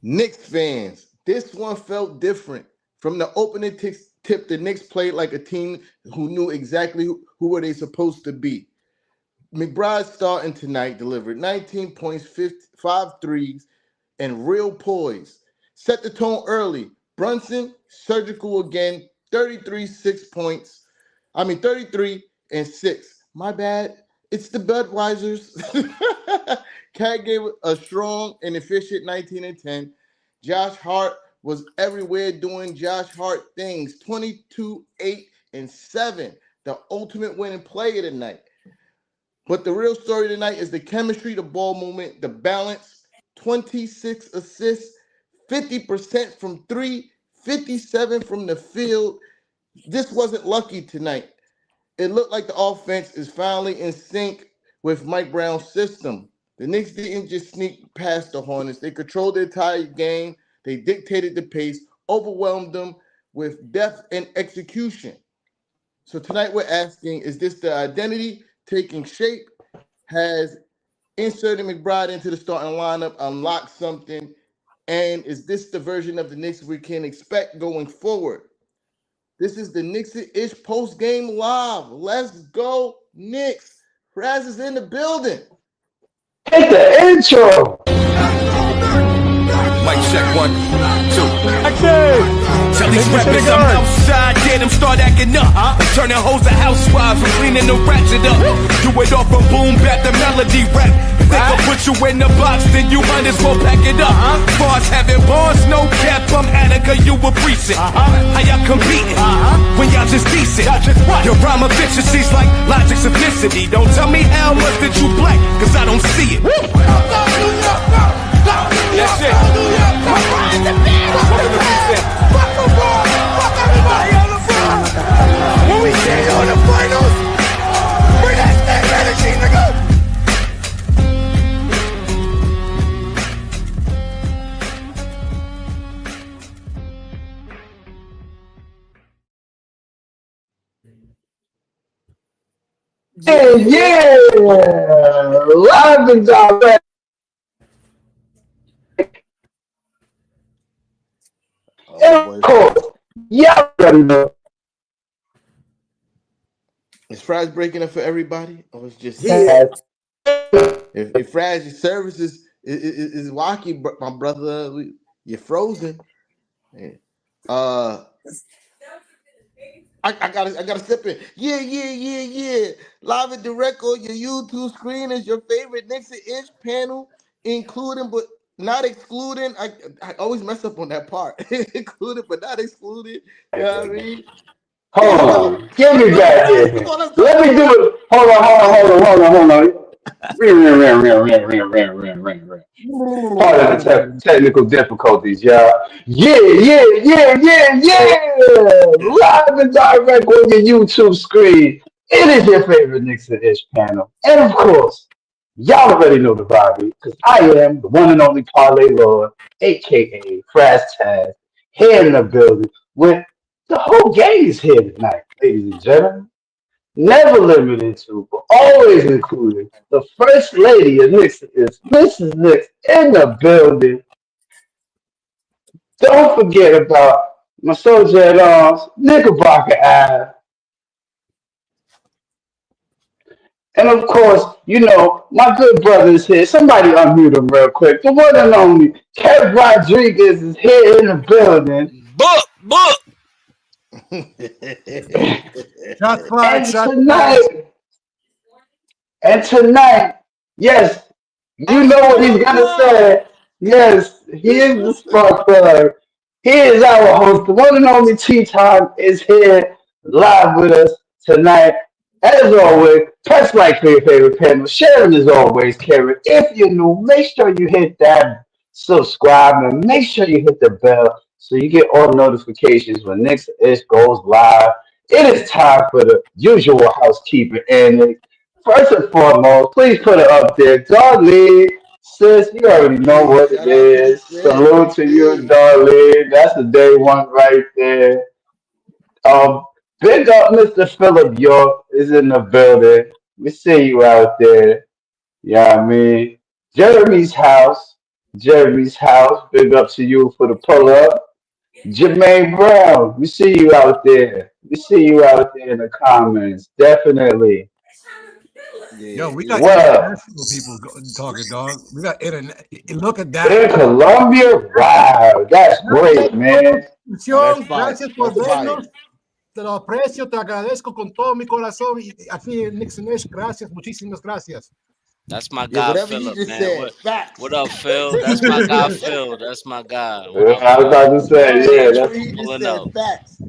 Knicks fans, this one felt different. From the opening tip, the Knicks played like a team who knew exactly who were they supposed to be. McBride starting tonight delivered 19 points, 5 threes, and real poise. Set the tone early. Brunson, surgical again, 33, 6 points. 33 and 6. My bad. It's the Budweisers. Cat gave a strong and efficient 19 and 10. Josh Hart was everywhere doing Josh Hart things. 22, 8, and 7. The ultimate winning player tonight. But the real story tonight is the chemistry, the ball movement, the balance. 26 assists, 50% from 3, 57 from the field. This wasn't lucky tonight. It looked like the offense is finally in sync with Mike Brown's system. The Knicks didn't just sneak past the Hornets. They controlled the entire game. They dictated the pace, overwhelmed them with depth and execution. So tonight we're asking, is this the identity taking shape? Has inserting McBride into the starting lineup unlocked something? And is this the version of the Knicks we can expect going forward? This is the Knicks-ish post-game live. Let's go, Knicks. Raz is in the building. Hit the intro. Mic check 1, 2. Tell these rappers I'm outside, get them start acting up. Turning hoes to housewives and cleaning the ratchet up. Do it off from boom back to melody rap. If they gon' put you in the box, then you might as well pack it up. Bars having bars, no cap, I'm Attica, you a precinct. How y'all competing when y'all just decent? Your rhyme efficiency's like logic simplicity. Don't tell me how much that you black, cause I don't see it. That's it. Welcome to precinct. Fuck everybody on the front. When we see you in the finals, bring that same energy, nigga. Yeah, live and direct. Of course, yeah, already know. Is Fraz breaking up for everybody? Or it's just Yes. if Fraz, your service is wacky, my brother, you're frozen. I gotta step in. Yeah. Live and direct on your YouTube screen is your favorite Knicks-ish panel, including but not excluding. I always mess up on that part. Included but not excluded. You know what I mean? Hold on. Give me back here. Let me do it. Hold on. Part of the technical difficulties, y'all. Yeah. Live and direct on your YouTube screen. It is your favorite Knicks-ish panel. And of course, y'all already know the vibe, because I am the one and only Parlay Lord, aka Fraz Taz, here in the building with the whole gang is here tonight, ladies and gentlemen. Never limited to, but always included. The first lady of Knicks is Mrs. Knicks in the building. Don't forget about my soldier at arms, Knickerbocker Ave. And of course, you know, my good brother is here. Somebody unmute him real quick. The one and only Kev Rodriguez is here in the building. Book. Shots fired. And tonight, yes, you know what he's gonna say. Yes, he is the spark plug. He is our host. The one and only T-Time is here live with us tonight. As always, press like for your favorite panel. Sharing as always, Karen. If you're new, make sure you hit that subscribe and make sure you hit the bell so you get all notifications when Knicks-ish goes live. It is time for the usual housekeeping. And first and foremost, please put it up there. Darlene, sis, you already know what it is. Salute to you, Darlene. That's the day one right there. Big up Mr. Phillip York is in the building. We see you out there. Yeah, I mean, Jeremy's house. Jeremy's house. Big up to you for the pull up. Jermaine Brown, we see you out there. We see you out there in the comments. Definitely. Yeah, Yo, we got yeah. Well, international people talking, dog. We got internet. Look at that. in Colombia, wow, that's Gracias great, por tu man. Now that's atención, fire. gracias por That's fire. vernos. Te lo aprecio, te agradezco con todo mi corazón. Y aquí en Nixon Ish, gracias, muchísimas gracias. That's my Yeah, guy, whatever you Philip, just man. said, What facts. up, Phil? That's my guy, Phil. That's my guy. What up, I was Phil? about to say, Hey, yeah, whatever that's he just Pulling said, up. facts.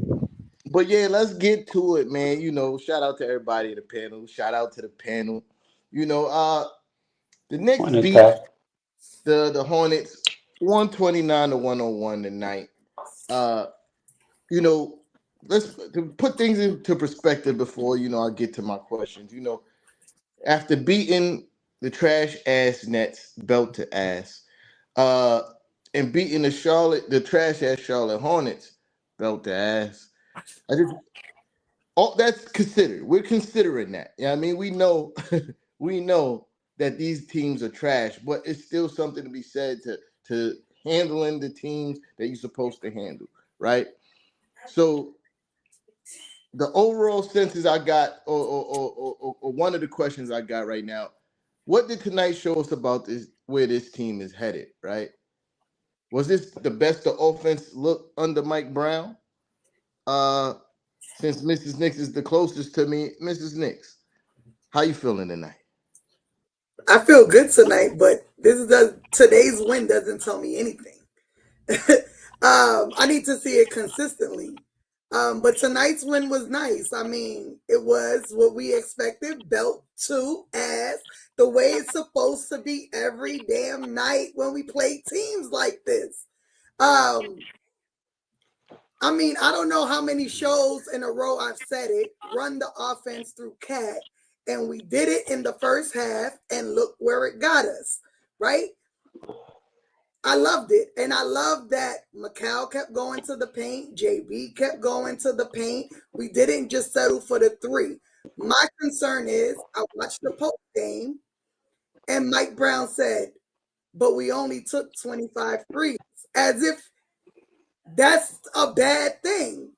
But yeah, let's get to it, man. Shout out to everybody in the panel. Shout out to the panel. The Knicks one beat attack. the Hornets 129 to 101 tonight. Uh, you know, let's to put things into perspective before I get to my questions. After beating the trash ass Nets belt to ass, uh, and beating the trash ass Charlotte Hornets belt to ass. I just all that's considered. We're considering that. Yeah, I mean, we know we know that these teams are trash, but it's still something to be said to handling the teams that you're supposed to handle, right? So the overall senses I got, or one of the questions I got right now, what did tonight show us about this where this team is headed, right? Was this the best the offense looked under Mike Brown? Uh, since Mrs. Nix is the closest to me, Mrs. Nix, how you feeling tonight? I feel good tonight, but today's win doesn't tell me anything. I need to see it consistently. But tonight's win was nice. I mean, it was what we expected. Belt to ass, the way it's supposed to be every damn night when we play teams like this. Um, I mean, I don't know how many shows in a row I've said it. Run the offense through Cat, and we did it in the first half, and look where it got us, right? I loved it. And I loved that Macau kept going to the paint. JB kept going to the paint. We didn't just settle for the three. My concern is I watched the post game and Mike Brown said, but we only took 25 threes, as if that's a bad thing.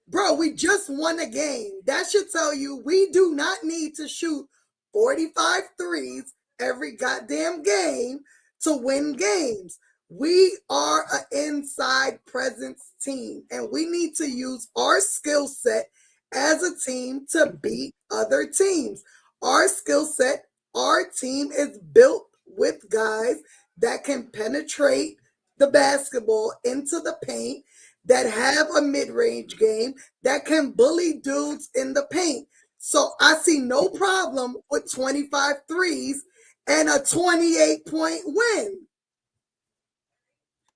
Bro, we just won a game. That should tell you we do not need to shoot 45 threes every goddamn game to win games. We are an inside presence team, and we need to use our skill set as a team to beat other teams. Our skill set, our team is built with guys that can penetrate the basketball into the paint, that have a mid-range game, that can bully dudes in the paint. So I see no problem with 25 threes and a 28-point win.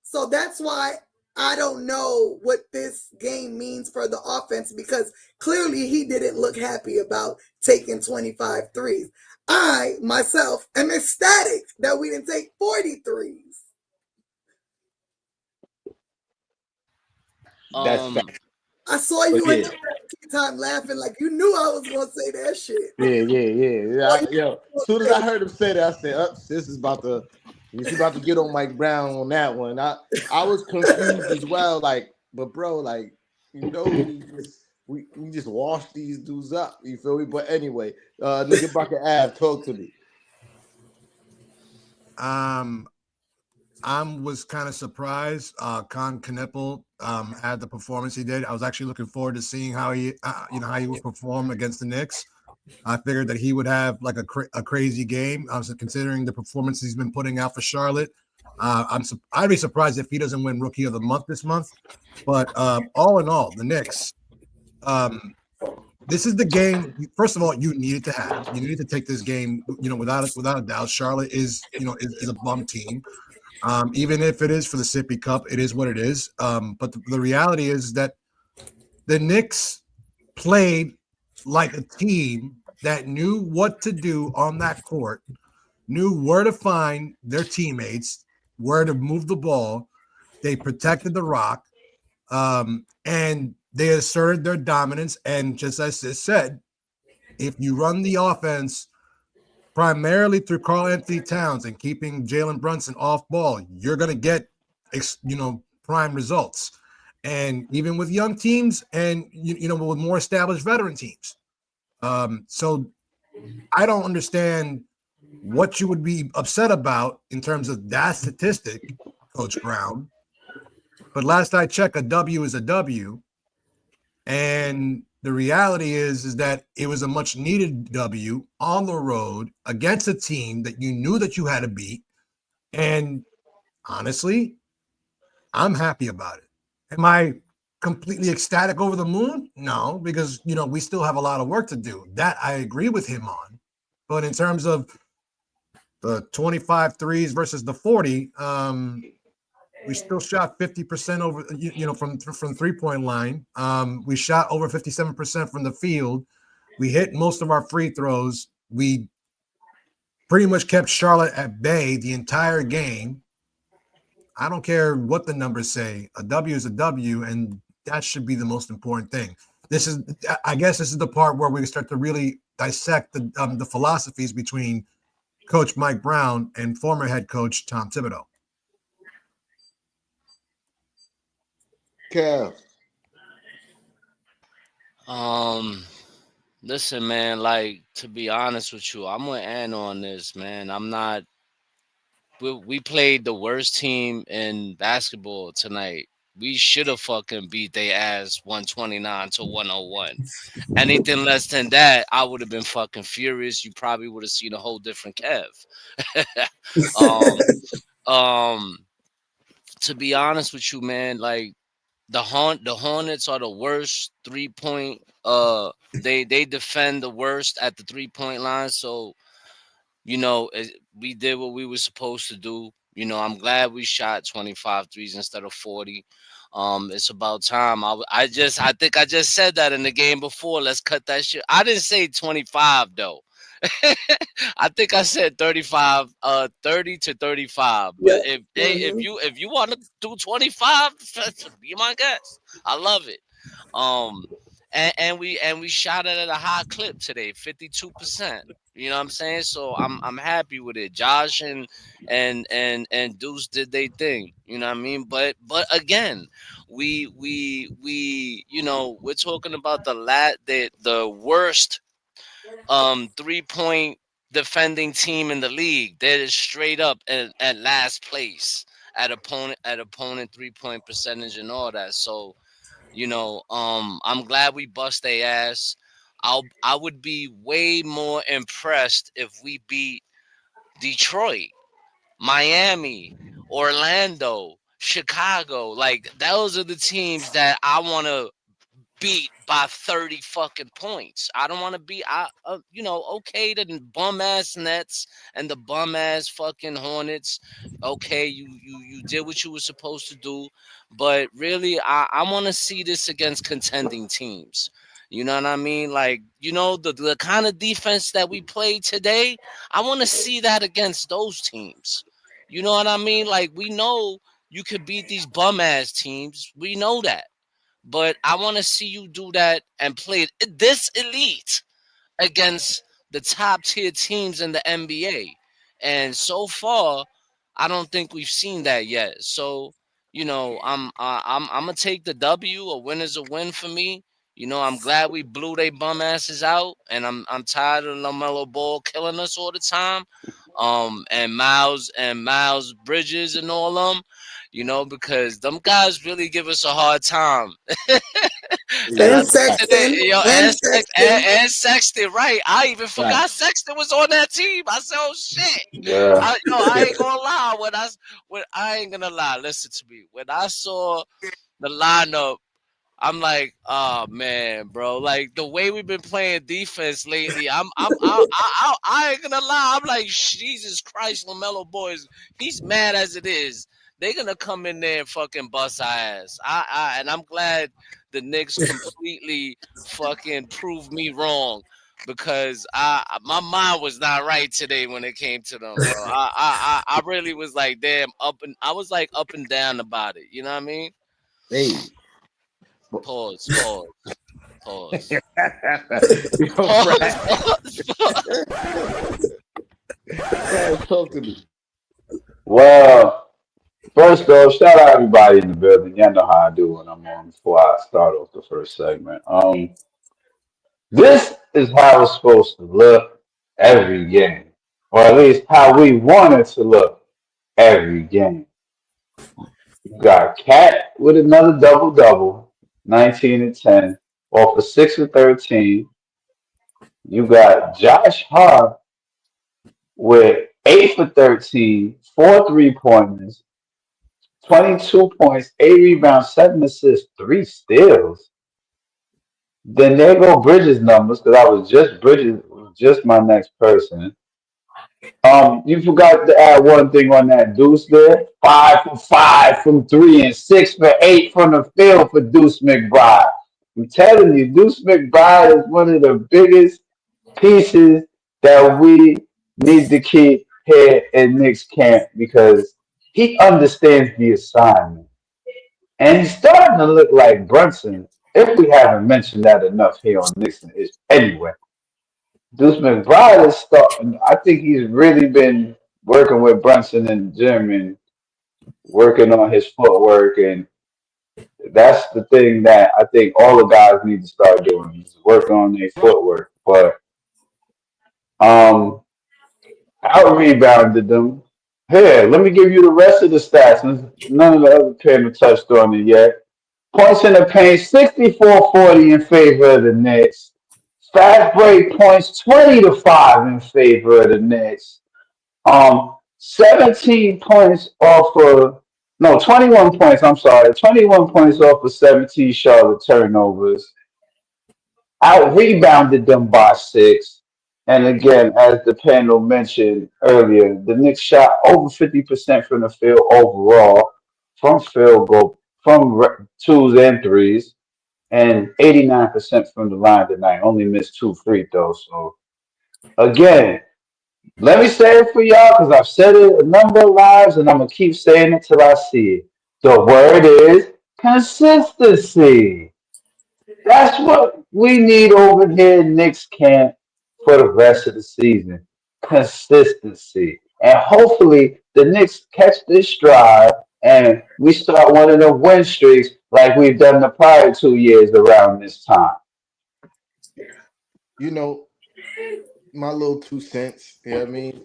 So that's why I don't know what this game means for the offense, because clearly he didn't look happy about taking 25 threes. I, myself, am ecstatic that we didn't take 43s. That's fact. I saw But you in yeah, the time laughing like you knew I was going to say that shit. As soon as I heard him say that, I said, this is about to. He's about to get on Mike Brown on that one. I was confused as well. Like, but bro, like, we just washed these dudes up. You feel me? But anyway, nigga Bucket Ave, talk to me. I was kind of surprised. Con Kneppel had the performance he did. I was actually looking forward to seeing how he would perform against the Knicks. I figured that he would have like a crazy game. I was considering the performance he's been putting out for Charlotte. I'd be surprised if he doesn't win Rookie of the Month this month. But all in all, the Knicks. This is the game. First of all, you needed to have. You needed to take this game. Without a doubt, Charlotte is a bum team. Even if it is for the Sippy Cup, it is what it is. But the reality is that the Knicks played like a team that knew what to do on that court, knew where to find their teammates, where to move the ball. They protected the rock, and they asserted their dominance. And just as I said, if you run the offense primarily through Karl-Anthony Towns and keeping Jalen Brunson off ball, you're going to get, prime results. And even with young teams and, with more established veteran teams. So I don't understand what you would be upset about in terms of that statistic, Coach Brown. But last I checked, a W is a W. And the reality is that it was a much needed W on the road against a team that you knew that you had to beat. And honestly, I'm happy about it. Am I completely ecstatic over the moon? No, because, we still have a lot of work to do. That I agree with him on. But in terms of the 25 threes versus the 40, we still shot 50% over, from 3-point line. We shot over 57% from the field. We hit most of our free throws. We pretty much kept Charlotte at bay the entire game. I don't care what the numbers say. A W is a W, and that should be the most important thing. I guess this is the part where we start to really dissect the philosophies between Coach Mike Brown and former head coach Tom Thibodeau. Kev. Listen, man, like, to be honest with you, I'm gonna end on this, man. I'm not. We played the worst team in basketball tonight. We should have fucking beat their ass 129-101. Anything less than that, I would have been fucking furious. You probably would have seen a whole different Kev. To be honest with you, man, like, the Hornets are the worst 3-point. They defend the worst at the 3-point line. So, we did what we were supposed to do. I'm glad we shot 25 threes instead of 40. It's about time. I think I just said that in the game before. Let's cut that shit. I didn't say 25 though. I think I said 35, 30 to 35. But if you want to do 25, be my guest. I love it. And we shot it at a high clip today, 52%. You know what I'm saying? So I'm happy with it. Josh and Deuce did their thing. You know what I mean? But again, we're talking about the worst 3-point defending team in the league. They're straight up at last place at opponent 3-point percentage and all that. So, I'm glad we bust their ass. I would be way more impressed if we beat Detroit, Miami, Orlando, Chicago. Like, those are the teams that I want to beat by 30 fucking points. I don't want to be, okay, the bum ass Nets and the bum ass fucking Hornets. Okay, you did what you were supposed to do, but really, I want to see this against contending teams. You know what I mean? Like, the kind of defense that we played today, I want to see that against those teams. You know what I mean? Like, we know you could beat these bum ass teams. We know that. But I want to see you do that and play this elite against the top tier teams in the NBA. And so far, I don't think we've seen that yet. So, I'm gonna take the W. A win is a win for me. I'm glad we blew they bum asses out, and I'm tired of LaMelo Ball killing us all the time. And Miles Bridges and all them. Because them guys really give us a hard time. And Sexton. And Sexton, right. I even forgot Sexton was on that team. I said, oh, shit. Yeah. I ain't gonna lie. I ain't gonna lie. Listen to me. When I saw the lineup, I'm like, oh man, bro. Like, the way we've been playing defense lately, I ain't gonna lie. I'm like, Jesus Christ, LaMelo boys. He's mad as it is. They're gonna come in there and fucking bust our ass. And I'm glad the Knicks completely fucking proved me wrong, because my mind was not right today when it came to them, bro. I really was like, damn, up and down about it. You know what I mean? Hey. Pause. Yo, Pause. Talk to me. Well, first off, shout out everybody in the building. Y'all know how I do when I'm on before I start off the first segment. This is how it's supposed to look every game, or at least how we want it to look every game. You got Cat with another double double, 19 and 10, off of 6 of 13. You got Josh Hart with 8 for 13, 4 3 pointers, 22 points, 8 rebounds, 7 assists, 3 steals. Then there go Bridges numbers because I was just Bridges was just my next person. You forgot to add one thing on that Deuce there. 5 for 5 from three and 6 for 8 from the field for Deuce McBride. I'm telling you, Deuce McBride is one of the biggest pieces that we need to keep here in Knicks camp because he understands the assignment. And he's starting to look like Brunson, if we haven't mentioned that enough here on Nixon. Anyway, Deuce McBride is starting. I think he's really been working with Brunson in the gym and working on his footwork. And that's the thing that I think all the guys need to start doing is working on their footwork. But um, out rebounded them. Here, let me give you the rest of the stats. None of the other players touched on it yet. Points in the paint, 64-40 in favor of the Knicks. Fast break points, 20 to 5 in favor of the Knicks. 17 points off of, no, 21 points, I'm sorry. 21 points off of 17 Charlotte turnovers. Out rebounded them by 6. And again, as the panel mentioned earlier, the Knicks shot over 50% from the field overall, from field goal, from twos and threes, and 89% from the line tonight. Only missed 2 free throws. So again, let me say it for y'all because I've said it a number of lives, and I'm gonna keep saying it till I see it. The word is consistency. That's what we need over here in Knicks camp for the rest of the season. Consistency. And hopefully the Knicks catch this stride and we start one of the win streaks like we've done the prior 2 years around this time. You know, my little 2 cents. You know what I mean?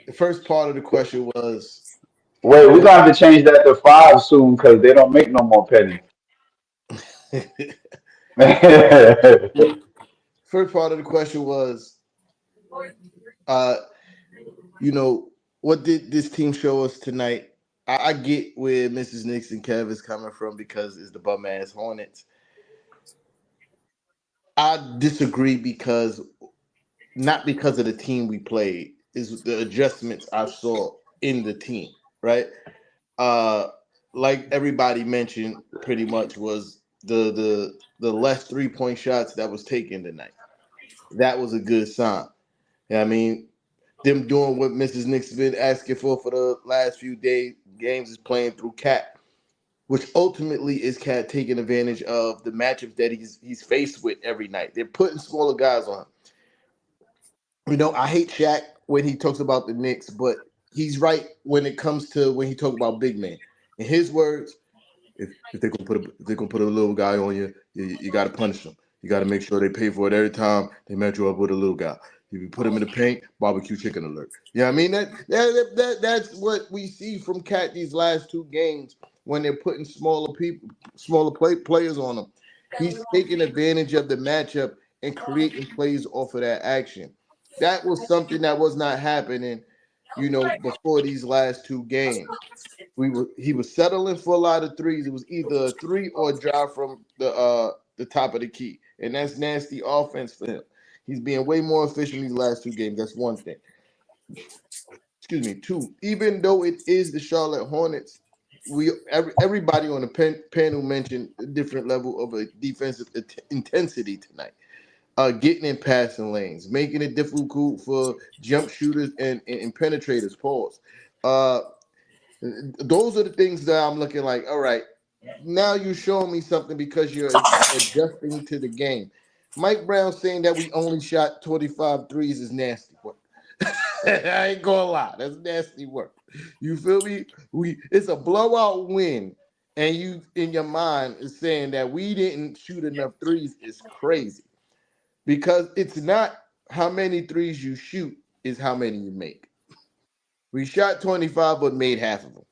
The first part of the question was Wait, we're gonna have to change that to 5 soon because they don't make no more pennies. first part of the question was uh what did this team show us tonight? I get where Mrs. Knicks and Kev is coming from because it's the bum ass Hornets. I disagree because not because of the team we played, is the adjustments I saw in the team, right? Uh like everybody mentioned pretty much was the less 3-point shots that was taken tonight. That was a good sign. I mean, them doing what Mrs. Knicks has been asking for the last few games is playing through Cat, which ultimately is Cat taking advantage of the matchups that he's faced with every night. They're putting smaller guys on him. I hate Shaq when he talks about the Knicks, but he's right when it comes to when he talks about big man. In his words, if they're gonna put a little guy on you, you got to punish them. You got to make sure they pay for it every time they match you up with a little guy. If you put him in the paint, barbecue chicken alert. Yeah, I mean that's what we see from Cat these last 2 games when they're putting players on him. He's taking advantage of the matchup and creating plays off of that action. That was something that was not happening, before these last 2 games. He was settling for a lot of threes. It was either a three or a drive from the top of the key, and that's nasty offense for him. He's being way more efficient these last 2 games. That's one thing. Excuse me. 2. Even though it is the Charlotte Hornets, everybody on the panel mentioned a different level of a defensive intensity tonight. Getting in passing lanes, making it difficult for jump shooters and penetrators. Pause. Those are the things that I'm looking like. All right, now you're showing me something because you're adjusting to the game. Mike Brown saying that we only shot 25 threes is nasty work. I ain't gonna lie, that's nasty work. You feel me? It's a blowout win, and you in your mind is saying that we didn't shoot enough threes is crazy because it's not how many threes you shoot, is how many you make. We shot 25 but made half of them.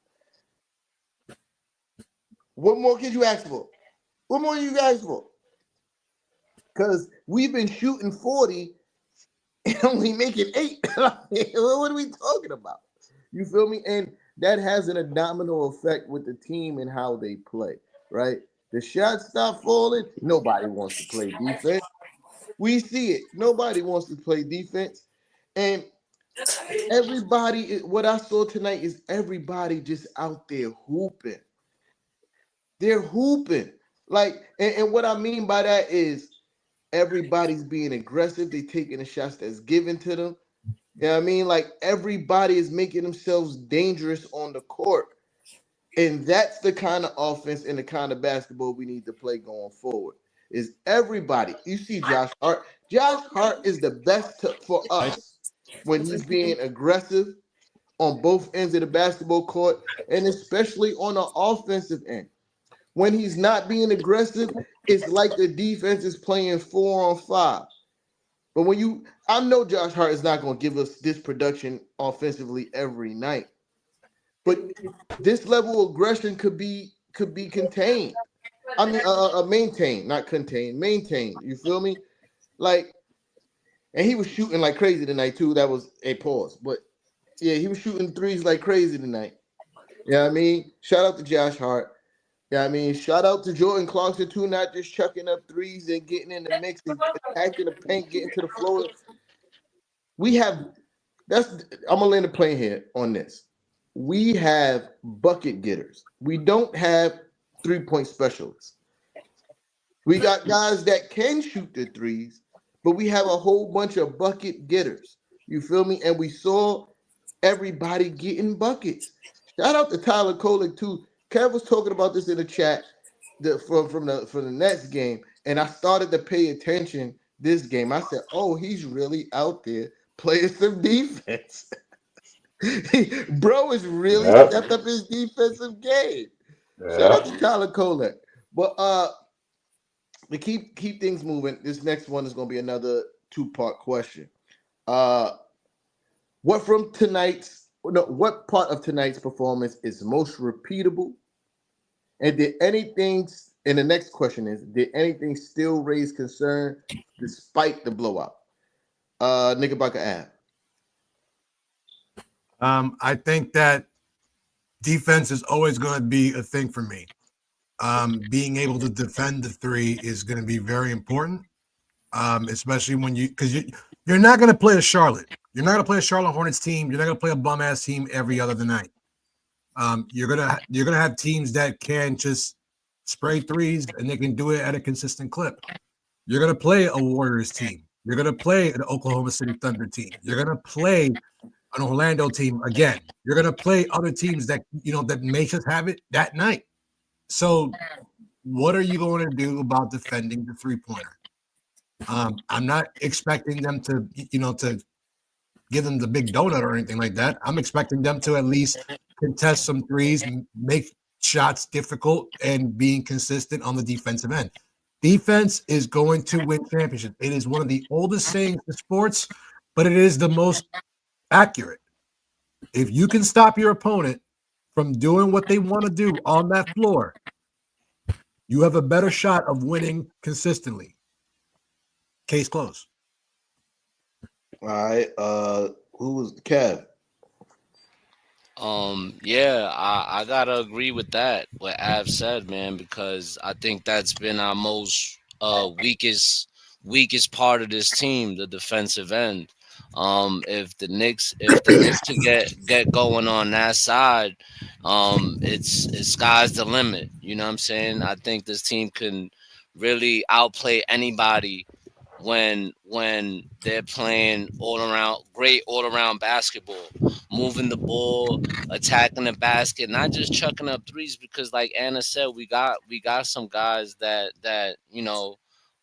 What more could you ask for? What more you ask for? Because we've been shooting 40 and only making 8. What are we talking about? You feel me? And that has an domino effect with the team and how they play, right? The shots stop falling. Nobody wants to play defense. We see it. Nobody wants to play defense. And everybody, what I saw tonight is everybody just out there hooping. They're hooping. Like, and what I mean by that is everybody's being aggressive. They taking the shots that's given to them. You know what I mean? Like everybody is making themselves dangerous on the court. And that's the kind of offense and the kind of basketball we need to play going forward. Is everybody. You see Josh Hart. Josh Hart is the best for us when he's being aggressive on both ends of the basketball court, and especially on the offensive end. When he's not being aggressive, it's like the defense is playing 4-on-5. But I know Josh Hart is not going to give us this production offensively every night. But this level of aggression could be contained. I mean, maintained, not contained, maintained. You feel me? Like, and he was shooting like crazy tonight too. That was a pause, but yeah, he was shooting threes like crazy tonight. You know what I mean? Shout out to Josh Hart. Yeah, I mean, shout out to Jordan Clarkson too, not just chucking up threes and getting in the mix and attacking the paint, getting to the floor. I'm gonna land the plane here on this. We have bucket getters. We don't have 3-point specialists. We got guys that can shoot the threes, but we have a whole bunch of bucket getters. You feel me? And we saw everybody getting buckets. Shout out to Tyler Kolek too. Kev was talking about this in the chat from the Nets game, and I started to pay attention this game. I said, "Oh, he's really out there playing some defense." Bro is really stepped up his defensive game. Shout out to Tyler Kolek. But to keep things moving, this next one is going to be another 2-part question. What part of tonight's performance is most repeatable? And the next question is, did anything still raise concern despite the blowout? Knickerbocker Ave. I think that defense is always going to be a thing for me. Being able to defend the three is going to be very important, especially because you're not going to play a Charlotte. You're not going to play a Charlotte Hornets team. You're not going to play a bum ass team every other night. You're gonna have teams that can just spray threes and they can do it at a consistent clip. You're gonna play a Warriors team. You're gonna play an Oklahoma City Thunder team. You're gonna play an Orlando team again. You're gonna play other teams that that may just have it that night. So, what are you going to do about defending the 3-pointer? I'm not expecting them to to give them the big donut or anything like that. I'm expecting them to at least contest some threes, make shots difficult, and being consistent on the defensive end. Defense is going to win championships. It is one of the oldest sayings in sports, but it is the most accurate. If you can stop your opponent from doing what they want to do on that floor, you have a better shot of winning consistently. Case closed. All right. Who was Kev? Yeah, I gotta agree with that, what Av said, man, because I think that's been our most weakest part of this team, the defensive end. If the Knicks can get going on that side, it's sky's the limit. You know what I'm saying? I think this team can really outplay anybody when they're playing great all around basketball, moving the ball, attacking the basket, not just chucking up threes. Because like Anna said, we got some guys that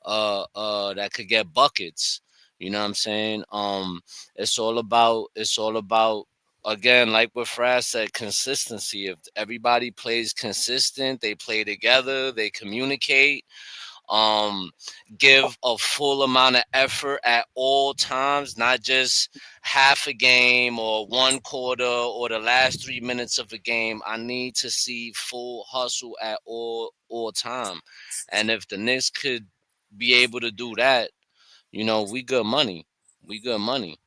that could get buckets. You know what I'm saying? It's all about again, like what Fraz said, consistency. If everybody plays consistent, they play together, they communicate, um give a full amount of effort at all times, not just half a game or one quarter or the last 3 minutes of a game. I need to see full hustle at all time. And if the Knicks could be able to do that, we good money. We good money.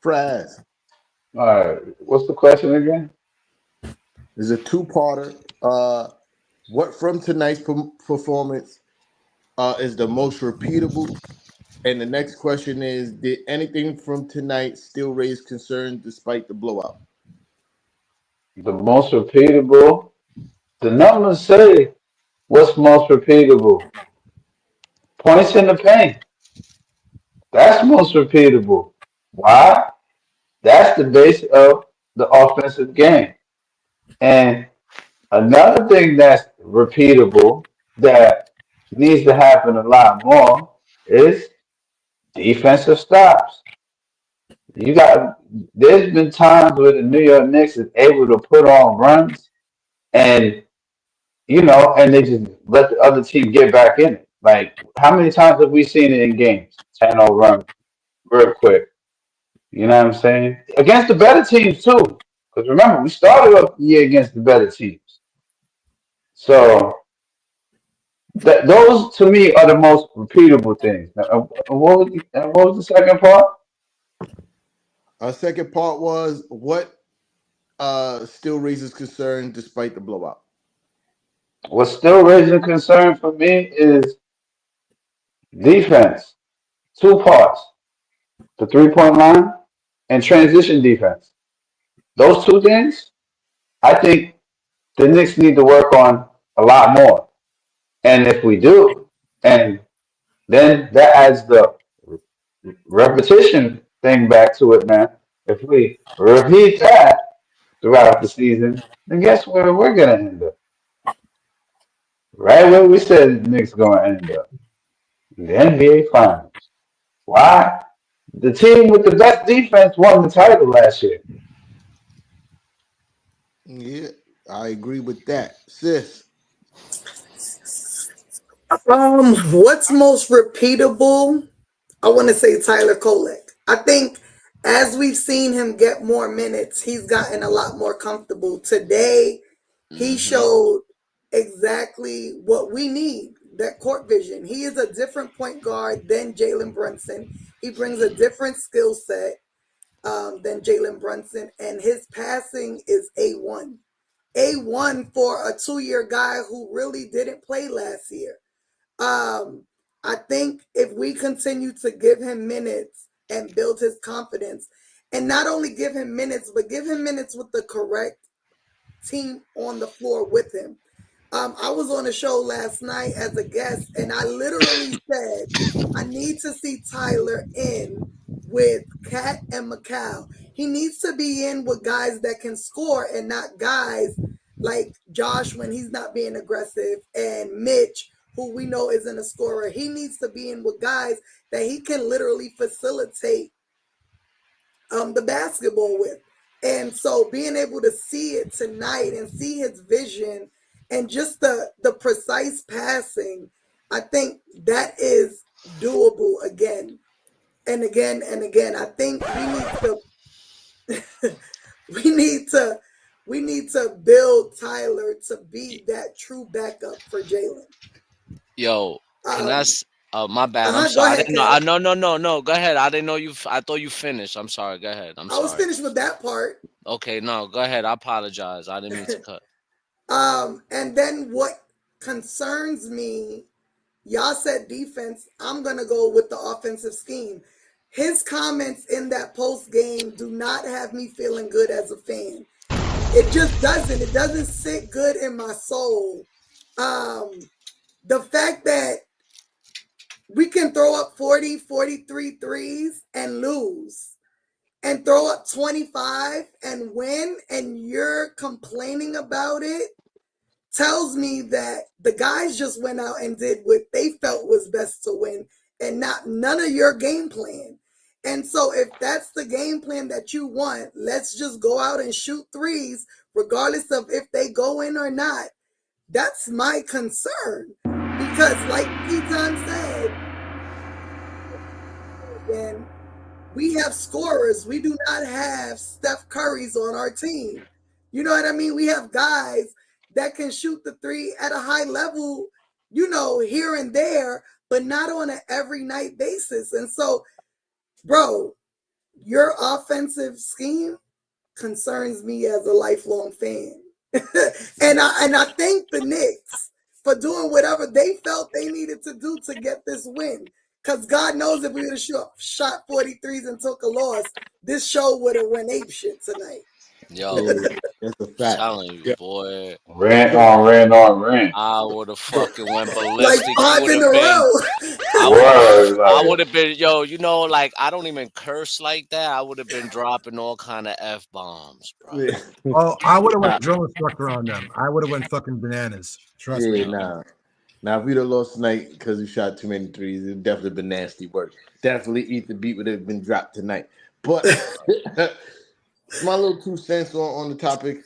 Fraz All right. What's the question again? is a two-parter. What from tonight's performance is the most repeatable? And the next question is, did anything from tonight still raise concern despite the blowout? The most repeatable. The numbers say what's most repeatable. Points in the paint. That's most repeatable. Why? That's the base of the offensive game. And another thing that's repeatable that needs to happen a lot more is defensive stops. You got there's been times where the New York Knicks is able to put on runs and and they just let the other team get back in it. Like how many times have we seen it in games? 10-0 run real quick. You know what I'm saying? Against the better teams too. Because remember, we started off the year against the better teams. So those to me are the most repeatable things. Now, what was the second part? Our second part was what still raises concern despite the blowout. What's still raising concern for me is defense. Two parts: the 3-point line and transition defense. Those two things, I think the Knicks need to work on a lot more. And if we do, and then that adds the repetition thing back to it, man. If we repeat that throughout the season, then guess where we're gonna end up? Right where we said the Knicks gonna end up. In the NBA Finals. Why? The team with the best defense won the title last year. Yeah, I agree with that. Sis. What's most repeatable? I want to say Tyler Kolek. I think as we've seen him get more minutes, he's gotten a lot more comfortable. Today, he Hmm. showed exactly what we need, that court vision. He is a different point guard than Jalen Brunson. He brings a different skill set than Jalen Brunson, and his passing is A1. A1 for a 2-year guy who really didn't play last year. Um, I think if we continue to give him minutes and build his confidence, and not only give him minutes, but give him minutes with the correct team on the floor with him. I was on a show last night as a guest, and I literally said, I need to see Tyler in with Cat and McCall. He needs to be in with guys that can score and not guys like Josh when he's not being aggressive and Mitch, who we know isn't a scorer. He needs to be in with guys that he can literally facilitate the basketball with. And so being able to see it tonight and see his vision and just the precise passing, I think that is doable again and again and again. I think we need to we need to we need to build Tyler to be that true backup for Jalen. Yo, can I? Um, My bad. I'm Go sorry. I ahead, didn't know. I Kev. no no no no. Go ahead. I didn't know you. I thought you finished. I'm sorry. Go ahead. I'm I was sorry. finished with that part. Okay, no. Go ahead. I apologize. I didn't mean to cut. And then what concerns me, y'all said defense. I'm gonna go with the offensive scheme. His comments in that post game do not have me feeling good as a fan. It just doesn't. It doesn't sit good in my soul. Um, the fact that we can throw up 40, 43 threes and lose, and throw up 25 and win, and you're complaining about it. tells me that the guys just went out and did what they felt was best to win and not none of your game plan. And so if that's the game plan that you want, let's just go out and shoot threes, regardless of if they go in or not. That's my concern. Because like P-Time said, again, we have scorers. We do not have Steph Curry's on our team. You know what I mean? We have guys that can shoot the three at a high level, here and there, but not on an every night basis. And so, bro, your offensive scheme concerns me as a lifelong fan. and I thank the Knicks for doing whatever they felt they needed to do to get this win. Because God knows if we would have shot 43s and took a loss, this show would have went apeshit tonight. Yo, That's a fact. telling you, boy. Rant on rant. I would have fucking went Like ballistic. 5 in a row. I would have been, like I don't even curse like that. I would have been dropping all kind of F-bombs, bro. Yeah. Oh, I would have went drill instructor on them. I would have went fucking bananas. Trust me. Now, if we'd have lost tonight because we shot too many threes, it'd definitely been nasty work. Definitely Eat the Beat would have been dropped tonight. But my little 2 cents on the topic.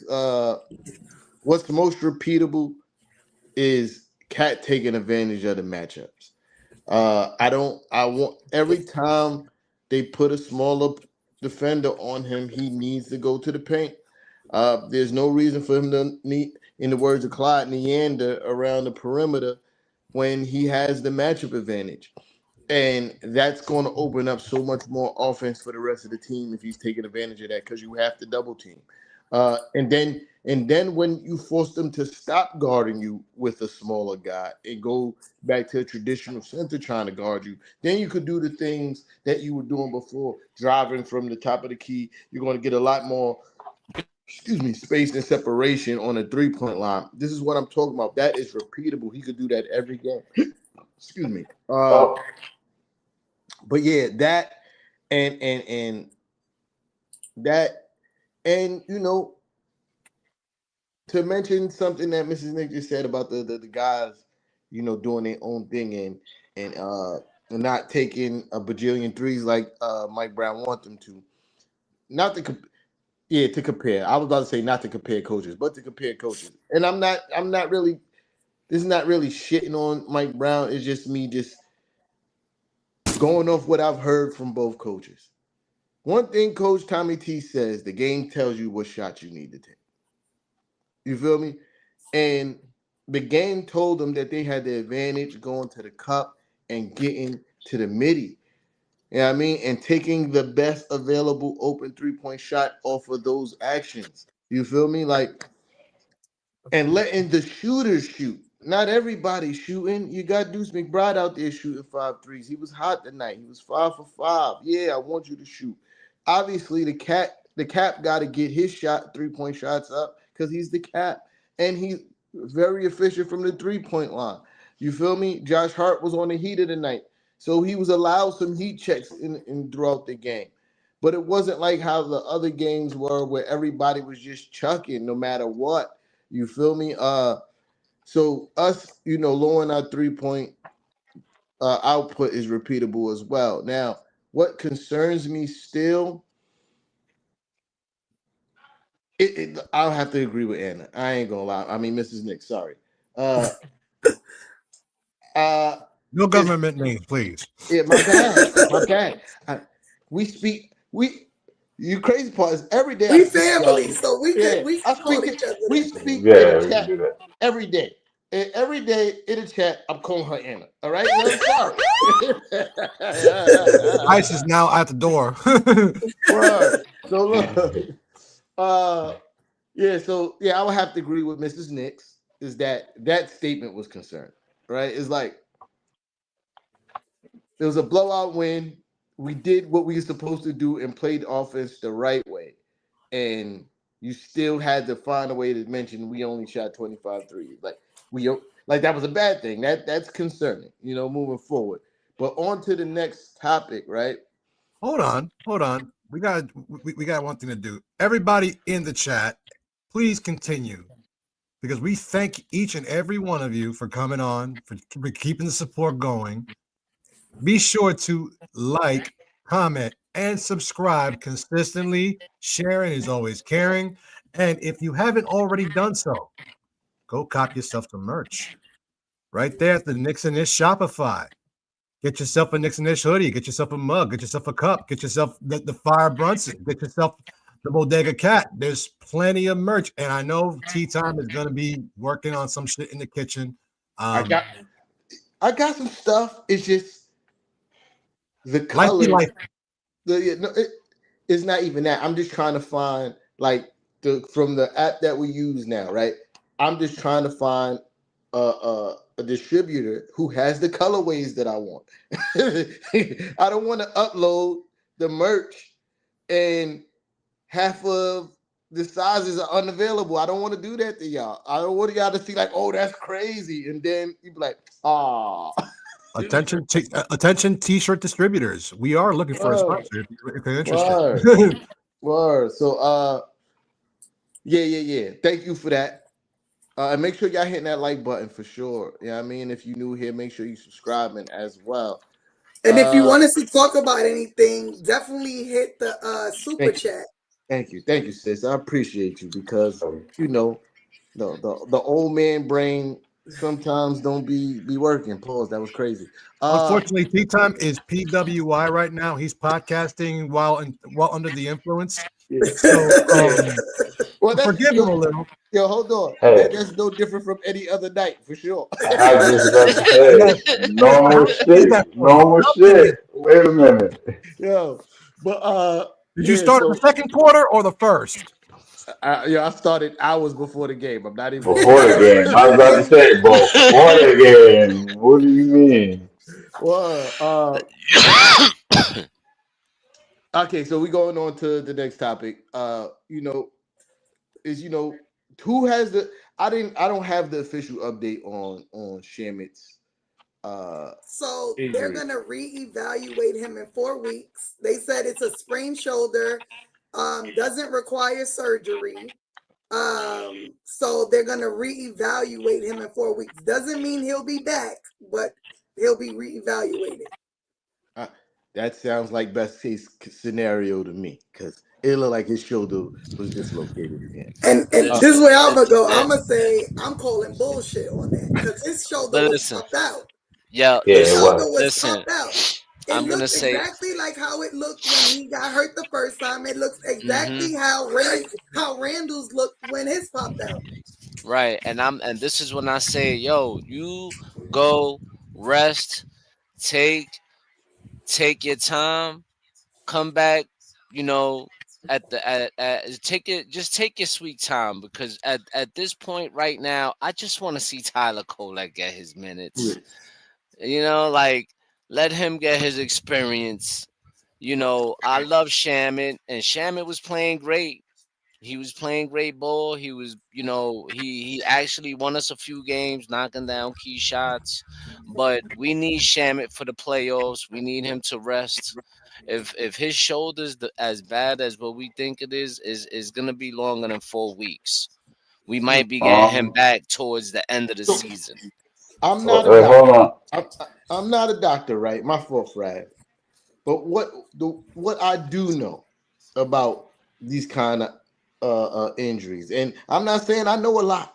What's the most repeatable is Cat taking advantage of the matchups. I want every time they put a smaller defender on him, he needs to go to the paint. There's no reason for him to need, in the words of Clyde, meander around the perimeter when he has the matchup advantage. And that's going to open up so much more offense for the rest of the team if he's taking advantage of that, because you have to double team. And then when you force them to stop guarding you with a smaller guy and go back to a traditional center trying to guard you, then you could do the things that you were doing before, driving from the top of the key. You're going to get a lot more space and separation on a 3-point line. This is what I'm talking about. That is repeatable. He could do that every game. Excuse me. But yeah, that and that, and to mention something that Mrs. Nick just said about the guys, doing their own thing and not taking a bajillion threes like Mike Brown wants them to. Not to to compare. I was about to say not to compare coaches, but to compare coaches. And I'm not really. This is not really shitting on Mike Brown. It's just me just going off what I've heard from both coaches. One thing Coach Tommy T says: the game tells you what shots you need to take. You feel me? And the game told them that they had the advantage going to the cup and getting to the midi. You know what I mean? And taking the best available open 3-point shot off of those actions. You feel me? And letting the shooters shoot. Not everybody shooting. You got Deuce McBride out there shooting 5 threes. He was hot tonight. He was 5 for 5. Yeah, I want you to shoot. Obviously, the cap got to get his 3-point shots up because he's the cap. And he's very efficient from the 3-point line. You feel me? Josh Hart was on the heater tonight. So he was allowed some heat checks in throughout the game. But it wasn't like how the other games were where everybody was just chucking no matter what. You feel me? So us, lowering our 3-point output is repeatable as well. Now, what concerns me still, I'll have to agree with Anna. I ain't gonna lie. I mean, Mrs. Nick, sorry. No government name, please. Yeah, my bad. You crazy part is every day. We family, so we call each other. We speak in the chat every day. And every day in the chat, I'm calling her Anna. All right? I'm sorry. Ice is now at the door. Right. So look, I would have to agree with Mrs. Nix. Is that statement was concerned, right? It's like it was a blowout win. We did what we were supposed to do and played offense the right way. And you still had to find a way to mention we only shot 25 threes. Like that was a bad thing. That's concerning, moving forward. But on to the next topic, right? Hold on. We got one thing to do. Everybody in the chat, please continue because we thank each and every one of you for coming on, for keeping the support going. Be sure to like, comment, and subscribe consistently. Sharing is always caring. And if you haven't already done so, go cop yourself some merch right there at the Knicks and Ish Shopify. Get yourself a Knicks and Ish hoodie. Get yourself a mug. Get yourself a cup. Get yourself the Fire Brunson. Get yourself the Bodega Cat. There's plenty of merch. And I know Tea Time is going to be working on some shit in the kitchen. I got some stuff. It's just the color. It's not even that. I'm just trying to find from the app that we use now, right? I'm just trying to find a distributor who has the colorways that I want. I don't want to upload the merch and half of the sizes are unavailable. I don't want to do that to y'all. I don't want y'all to see like, oh, that's crazy, and then you be like, ah. Attention, T-shirt distributors. We are looking for a sponsor if you're interested. Word. So, yeah. Thank you for that. And make sure y'all hitting that like button for sure. Yeah, I mean, if you're new here, make sure you subscribing as well. And if you want us to talk about anything, definitely hit the super chat. Thank you, sis. I appreciate you because the old man brain sometimes don't be working. Pause. That was crazy. Unfortunately, Tea Time is PWI right now. He's podcasting while under the influence. Yeah. So, Well, forgive him a little. Yo, hold on. Hey. That's no different from any other night, for sure. I was just about to say, normal shit. Wait a minute. Yo, but did you start the second quarter or the first? I started hours before the game. I'm not even before the game. I was about to say before the game. What do you mean? Well, okay, so we're going on to the next topic. Who has the? I don't have the official update on Shamet's. So they're gonna reevaluate him in 4 weeks. They said it's a sprained shoulder, doesn't require surgery. So they're gonna reevaluate him in 4 weeks. Doesn't mean he'll be back, but he'll be reevaluated. That sounds like best case scenario to me, because it looked like his shoulder was dislocated again. And this is where I'm gonna go. I'm gonna say I'm calling bullshit on that because his shoulder was popped out. Yeah, his shoulder was popped out. I'm gonna say exactly like how it looked when he got hurt the first time. It looks exactly how Randall's looked when his popped out. Right, and this is when I say, yo, you go rest, take your time, come back, take your sweet time, because at this point right now, I just want to see Tyler Kolek get his minutes. Let him get his experience. I love Shamet, and Shamet was playing great. He was playing great ball. He was, he actually won us a few games, knocking down key shots. But we need Shamet for the playoffs. We need him to rest. If his shoulder's as bad as what we think it is gonna be longer than 4 weeks. We might be getting him back towards the end of the season. I'm not a doctor. I'm not a doctor, right? My fault, Fred. But what I do know about these kind of injuries, and I'm not saying I know a lot,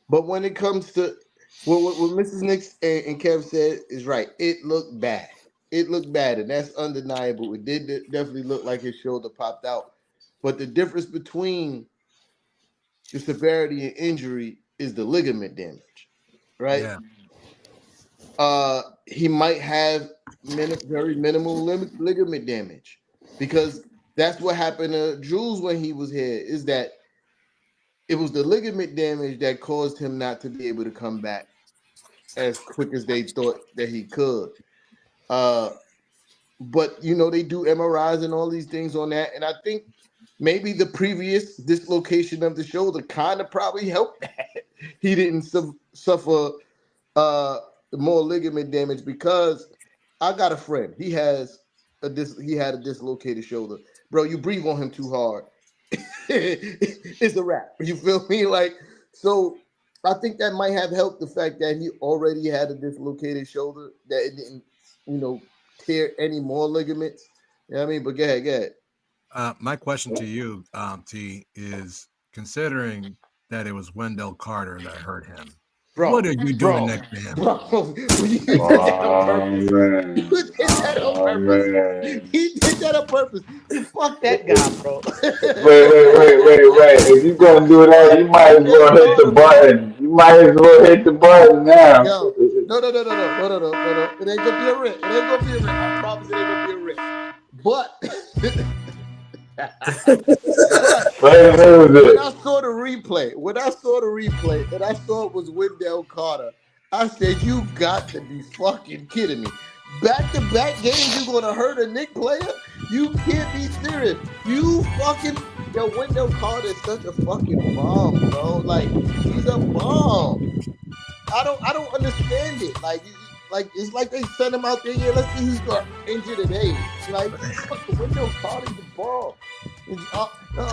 but when it comes to what Mrs. Knicks and Kev said is right. It looked bad. It looked bad, and that's undeniable. It did definitely look like his shoulder popped out. But the difference between the severity and injury is the ligament damage, right? Yeah. He might have very minimal ligament damage, because that's what happened to Jules when he was here, is that it was the ligament damage that caused him not to be able to come back as quick as they thought that he could. But they do MRIs and all these things on that, and I think maybe the previous dislocation of the shoulder kind of probably helped that he didn't suffer more ligament damage, because I got a friend. He had a dislocated shoulder. Bro, you breathe on him too hard, it's a wrap. You feel me? Like, So I think that might have helped the fact that he already had a dislocated shoulder that it didn't, tear any more ligaments. You know what I mean? But go ahead, go ahead. My question to you, T, is considering that it was Wendell Carter that hurt him. What are you doing next to him? You did that on purpose. You Man. did that on Oh purpose. man. He did that on purpose. Fuck that guy, bro. Wait. If you're gonna do that, you might as well Wendell hit the Carter, bro. button. You might as well hit the button now. Yo, no. It ain't gonna be a rip. It ain't gonna be a rip. I promise it ain't gonna be a rip. But but Wait, when wait. I saw the replay, and I saw it was Wendell Carter, I said, "You got to be fucking kidding me! Back-to-back games, you gonna hurt a Knick player? You can't be serious! You fucking Wendell Carter is such a fucking bomb, bro. Like he's a bomb. I don't understand it. Like it's like they sent him out there. Yeah, let's see who's got injured today. Like fuck, Wendell Carter's the ball.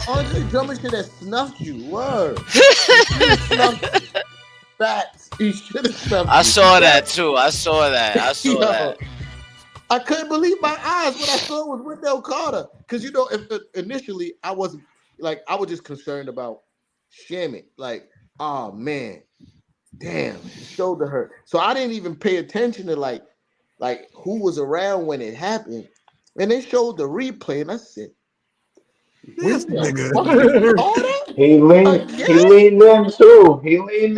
Andre Drummond should have snuffed you. Word. He should have snuffed you. Facts. He should have snuffed you. I saw that too. I saw that. Yo, I couldn't believe my eyes when I saw it was Wendell Carter. Because if initially I wasn't I was just concerned about Shamet. Like, oh man. Damn, his shoulder hurt. So I didn't even pay attention to like who was around when it happened. And they showed the replay, and I said, This nigga. He leaned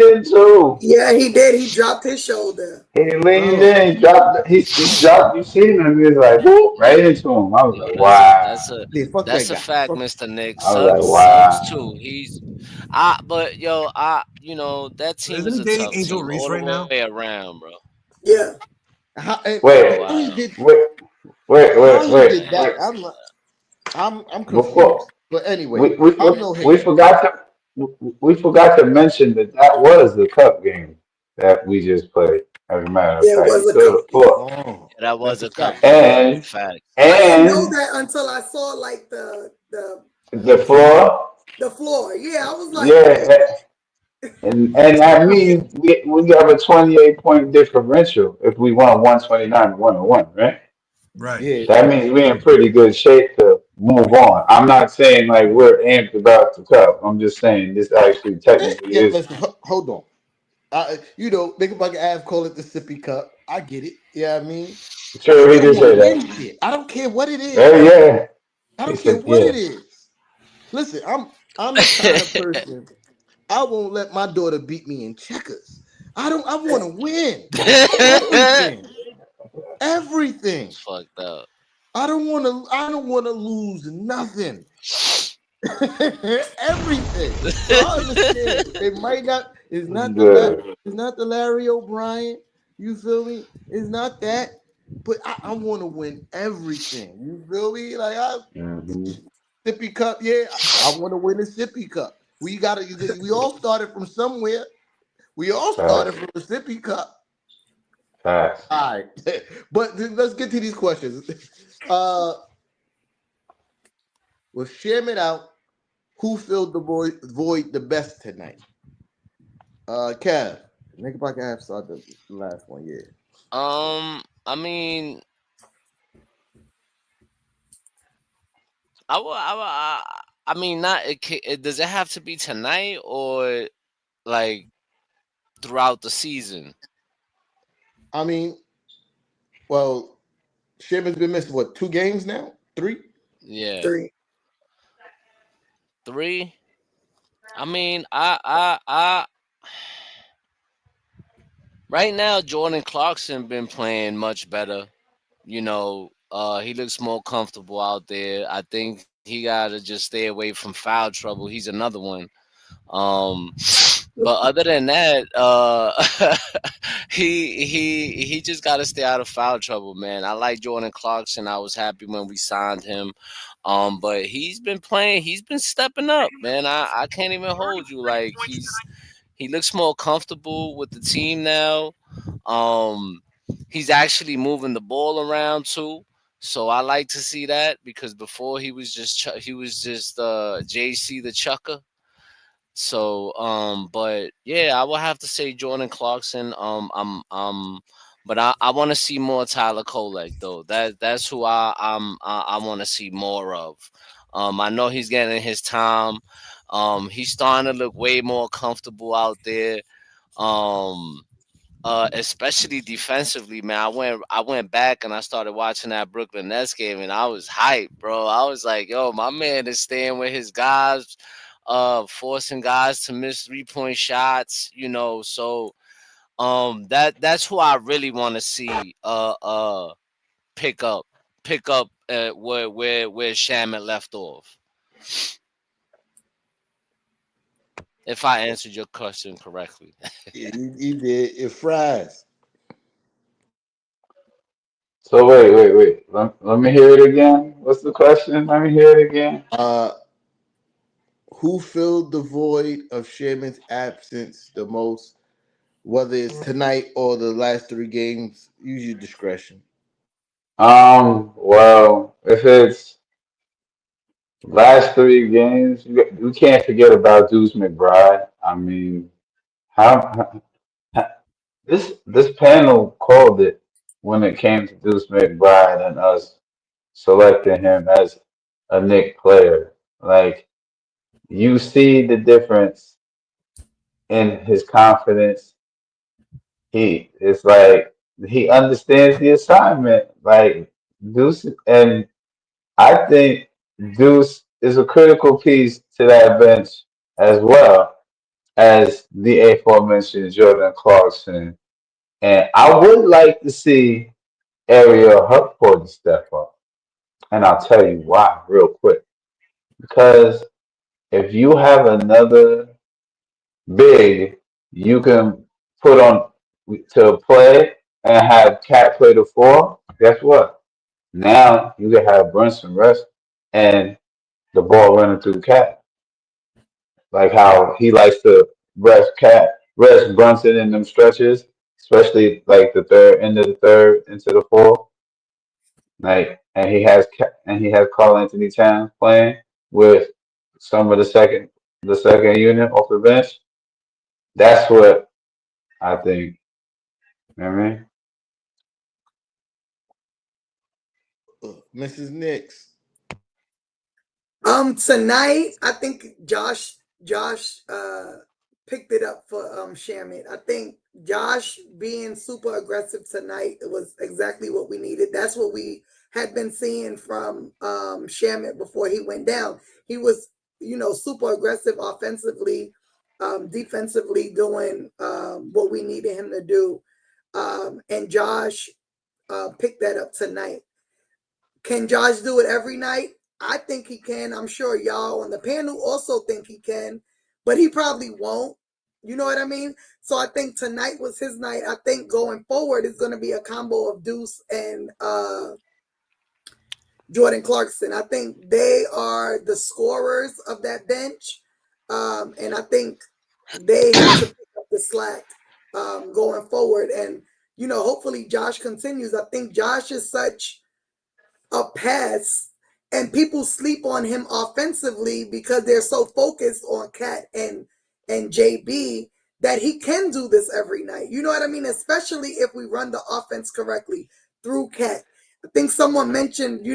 in too. Yeah, he did. He dropped his shoulder. He leaned in. He dropped. You seen him? He was like, whoop, right into him. I was like, wow. Fuck That's that a guy. fact, Fuck. Mr. Nick. I was like, Suggs wow. too. But that team is Isn't he a dating tough Angel team Reese all right the now? way around, bro. Yeah. How Wait, he did that? wait. I'm Before confused. But anyway, we we I'm no we hater. we forgot to mention that was the cup game that we just played. As a matter of Yeah, it fact, was a so cup the game. floor Oh, Yeah, that was that's a a cup fact. game. and Fact. I didn't know and that until I saw like the the floor. floor. Yeah, I was like, Yeah, and that means we have a 28-point differential if we won 129-101, right? Right. Yeah. That means we're in pretty good shape to move on. I'm not saying like we're amped about the cup. I'm just saying this actually technically Yeah, is. listen, hold on. Nigga bucket Av call it the sippy cup. I get it. Yeah, I mean, I Sure, he still did want to say win that. shit. I don't care what it is. Oh yeah, I he don't care said what yeah. it is. Listen, I'm the kind of person I won't let my daughter beat me in checkers. I want to win everything. Everything. It's fucked up. I don't want to lose nothing. Everything. So I understand. It might not. Good. It's not the Larry O'Brien. You feel me? It's not that. But I want to win everything. You feel me? Like Hmm. sippy cup. Yeah, I want to win a sippy cup. We all started from somewhere. We all started Facts. from a sippy cup. Facts. All right, but let's get to these questions. With Shaman out, who filled the void the best tonight? Kev. Nigga Buck Av saw the last one, yeah. I mean, I mean, not. Does it have to be tonight or like throughout the season? I mean, well, Shaman's been missing what, 2 games now? 3? Yeah, 3. 3. I mean, I right now Jordan Clarkson been playing much better. He looks more comfortable out there. I think he gotta just stay away from foul trouble. He's another one. Um, but other than that, he just got to stay out of foul trouble, man. I like Jordan Clarkson. I was happy when we signed him. But he's been playing. He's been stepping up, man. I can't even hold you. Like he looks more comfortable with the team now. He's actually moving the ball around too. So I like to see that because before he was just JC the Chucker. So, but yeah, I would have to say Jordan Clarkson. But I want to see more Tyler Kolek though. That's who I want to see more of. I know he's getting his time. He's starting to look way more comfortable out there. Um, especially defensively, man. I went back and I started watching that Brooklyn Nets game, and I was hyped, bro. I was like, yo, my man is staying with his guys, forcing guys to miss 3-point shots, So that's who I really want to see pick up where Shamet left off. If I answered your question correctly. Yeah, you did. It fries. So wait. Let me hear it again. What's the question? Let me hear it again. Uh, who filled the void of Sherman's absence the most? Whether it's tonight or the last three games, use your discretion. Well, if it's last three games, we can't forget about Deuce McBride. I mean, how this panel called it when it came to Deuce McBride and us selecting him as a Knick player. Like you see the difference in his confidence. It's like he understands the assignment. Like Deuce, and I think Deuce is a critical piece to that bench as well as the aforementioned Jordan Clarkson. And I would like to see Ariel Hufford step up. And I'll tell you why real quick. Because if you have another big you can put on to play and have Cat play the four, guess what? Now you can have Brunson rest and the ball running through Cat. Like how he likes to rest Brunson in them stretches, especially like the third end of the third into the fourth. Like and he has Karl-Anthony Towns playing with some of the second unit off the bench. That's what I think. You know what I mean? Mrs. Nix. Tonight I think Josh picked it up for Shamet. I think Josh being super aggressive tonight was exactly what we needed. That's what we had been seeing from Shamet before he went down. He was, super aggressive offensively, defensively doing what we needed him to do. And Josh picked that up tonight. Can Josh do it every night? I think he can. I'm sure y'all on the panel also think he can, but he probably won't. You know what I mean? So I think tonight was his night. I think going forward it's going to be a combo of Deuce and Jordan Clarkson. I think they are the scorers of that bench, and I think they have to pick up the slack going forward. And hopefully Josh continues. I think Josh is such a pass, and people sleep on him offensively because they're so focused on Cat and JB that he can do this every night. You know what I mean? Especially if we run the offense correctly through Cat. I think someone mentioned,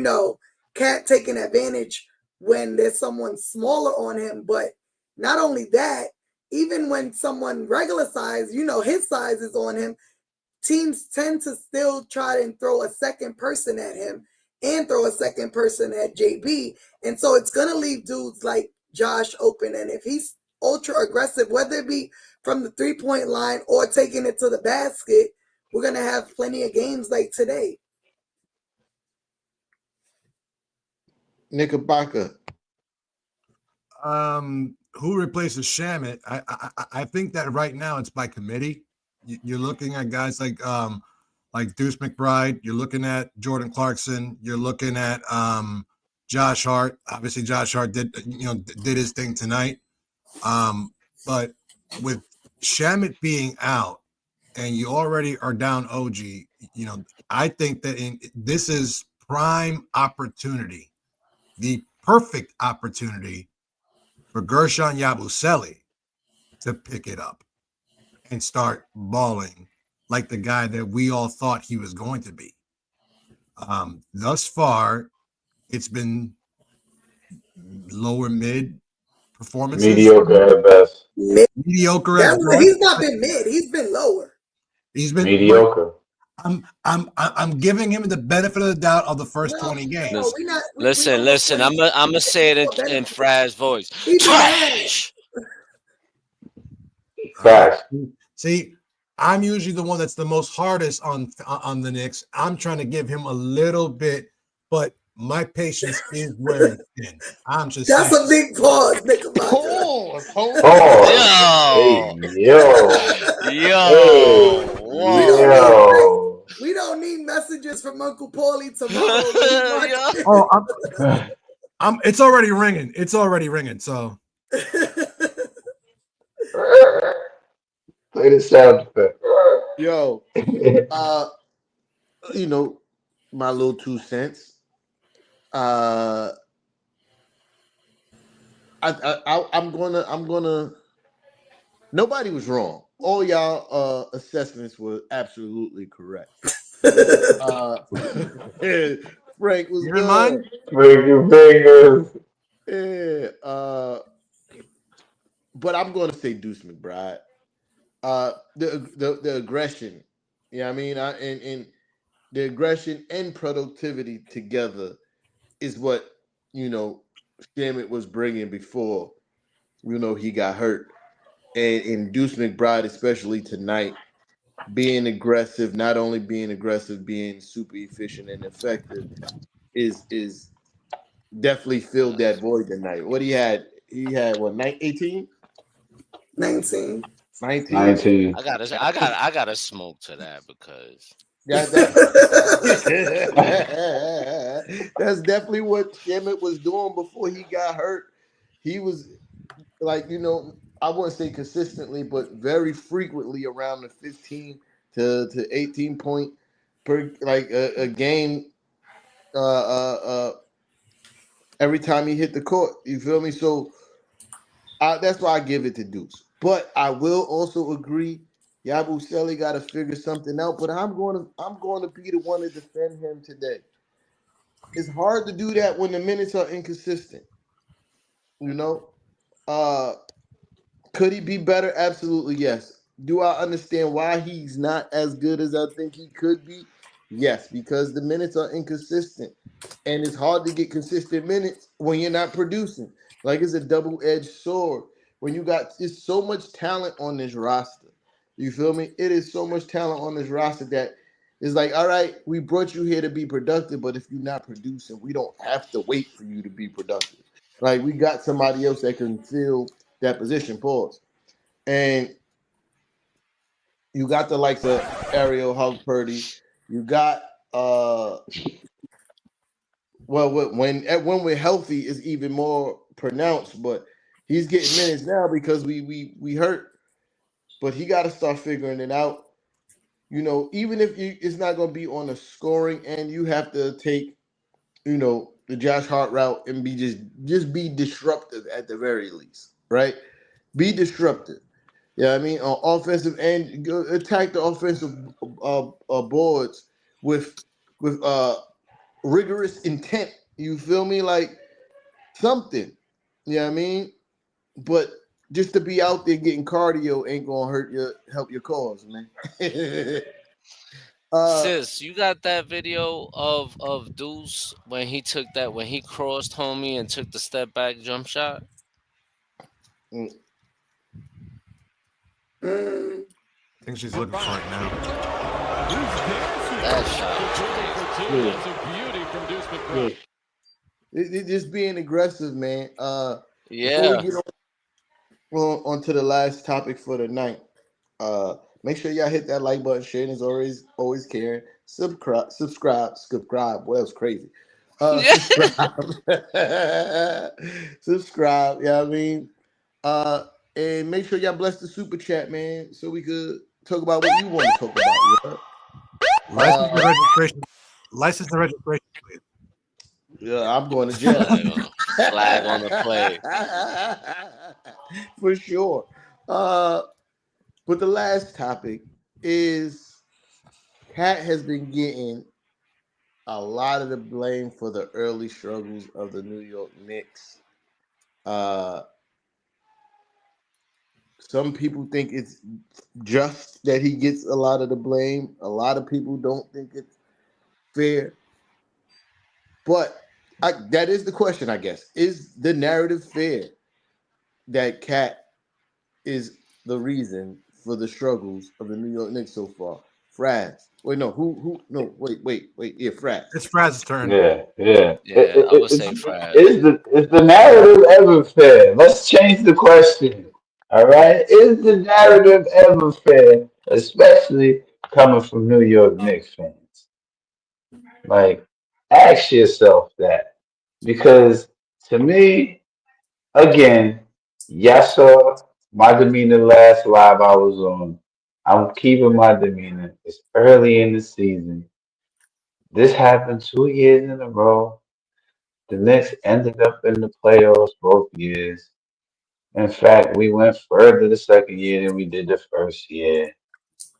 Cat taking advantage when there's someone smaller on him, but not only that, even when someone regular size, his size is on him, teams tend to still try and throw a second person at him and throw a second person at JB. And so it's going to leave dudes like Josh open. And if he's ultra aggressive, whether it be from the 3-point line or taking it to the basket, we're going to have plenty of games like today. Knickerbocker. Who replaces Shamet? I think that right now it's by committee. You're looking at guys like Deuce McBride. You're looking at Jordan Clarkson. You're looking at Josh Hart. Obviously, Josh Hart did his thing tonight. But with Shamet being out and you already are down OG, I think that this is prime opportunity, the perfect opportunity for Gershon Yabusele to pick it up and start balling like the guy that we all thought he was going to be. Thus far, it's been lower mid performances. Mediocre at best. Mediocre at best. He's not been mid. He's been lower. He's been mediocre. I'm giving him the benefit of the doubt of the first 20 games. Listen. I'm gonna say it in Fraz's voice. Trash. Facts. See, I'm usually the one that's the most hardest on the Knicks. I'm trying to give him a little bit, but my patience is wearing thin. I'm just that's saying. A big pause, nigga. Pause. Yo. We don't need messages from Uncle Paulie tomorrow. It's already ringing. It's already ringing. So play the sound effect. Yo, my little 2 cents. I'm gonna. Nobody was wrong. All y'all assessments were absolutely correct. Frank was good. Mine? Frank, you fingers. Yeah. But I'm going to say Deuce McBride. The aggression. Yeah, I mean, and the aggression and productivity together is what Shamet was bringing before he got hurt. And Deuce McBride, especially tonight, being aggressive, not only being aggressive, being super efficient and effective, is definitely filled that void tonight. What he had what, 18? 19. 19. I gotta smoke to that because that's definitely what Shamet was doing before he got hurt. He was like, I wouldn't say consistently, but very frequently around the 15 to 18 point per a game. Every time he hit the court, you feel me? So that's why I give it to Deuce. But I will also agree, Yabusele got to figure something out. But I'm going to be the one to defend him today. It's hard to do that when the minutes are inconsistent. Could he be better? Absolutely, yes. Do I understand why he's not as good as I think he could be? Yes, because the minutes are inconsistent. And it's hard to get consistent minutes when you're not producing. Like, it's a double-edged sword. When you got just so much talent on this roster. You feel me? It is so much talent on this roster that it's like, all right, we brought you here to be productive, but if you're not producing, we don't have to wait for you to be productive. Like, we got somebody else that can fill that position. Pause. And you got the likes of Ariel Hug Purdy. You got when we're healthy is even more pronounced, but he's getting minutes now because we hurt. But he got to start figuring it out. Even if it's not going to be on the scoring end, you have to take, the Josh Hart route and be just be disruptive at the very least, right? Be disruptive. Yeah, I mean, on offensive end, attack the offensive boards with rigorous intent. You feel me? Like something. Yeah, I mean, but just to be out there getting cardio ain't gonna help your cause, man. Sis, you got that video of Deuce when he crossed homie and took the step back jump shot? I think she's looking for it now. That shot. It's just being aggressive, man. Yeah. Before we get onto the last topic for the night, make sure y'all hit that like button. Shane is always caring. Subscribe. Well, that was crazy. Subscribe. Yeah, I mean, and make sure y'all bless the super chat, man, so we could talk about what you want to talk about. License and registration, please. Yeah, I'm going to jail. Flag on the play. For sure. But the last topic is Cat has been getting a lot of the blame for the early struggles of the New York Knicks. Some people think it's just that he gets a lot of the blame. A lot of people don't think it's fair. But that is the question, I guess. Is the narrative fair that Cat is the reason for the struggles of the New York Knicks so far? Fraz. Wait, no, who no, wait. Yeah, Fraz. It's Fraz's turn. Yeah. Yeah, I would say Fraz. Is the narrative ever fair? Let's change the question. All right. Is the narrative ever fair, especially coming from New York Knicks fans? Like, ask yourself that. Because to me, again, y'all saw my demeanor last live I was on. I'm keeping my demeanor. It's early in the season. This happened 2 years in a row. The Knicks ended up in the playoffs both years. In fact, we went further the second year than we did the first year.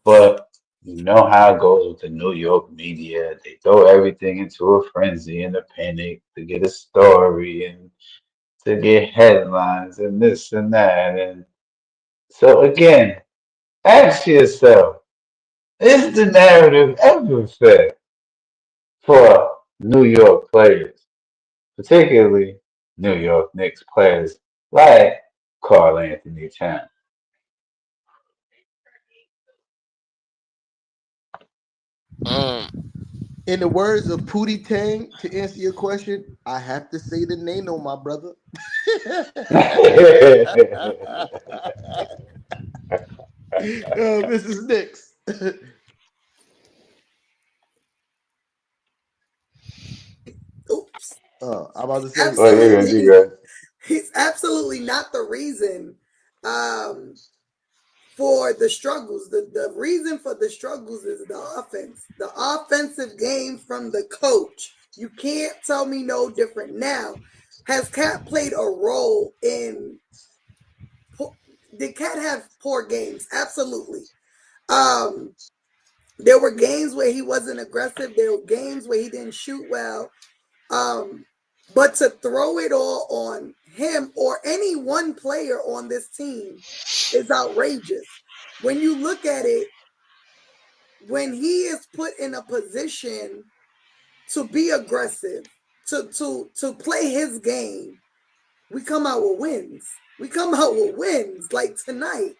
But you know how it goes with the New York media. They throw everything into a frenzy and a panic to get a story and to get headlines and this and that. And so again, ask yourself, is the narrative ever fair for New York players, particularly New York Knicks players like Karl-Anthony Towns? In the words of Pootie Tang, to answer your question, I have to say the Nano, my brother. Mrs. Knicks. Oops. I'm about to say. Oh, you're good, you're good. He's absolutely not the reason for the struggles. The reason for the struggles is the offense, the offensive game from the coach. You can't tell me no different. Now, has Cat played a role in? Did Cat have poor games? Absolutely. There were games where he wasn't aggressive. There were games where he didn't shoot well. But to throw it all on him or any one player on this team is outrageous. When you look at it, when he is put in a position to be aggressive, to play his game, we come out with wins. We come out with wins like tonight.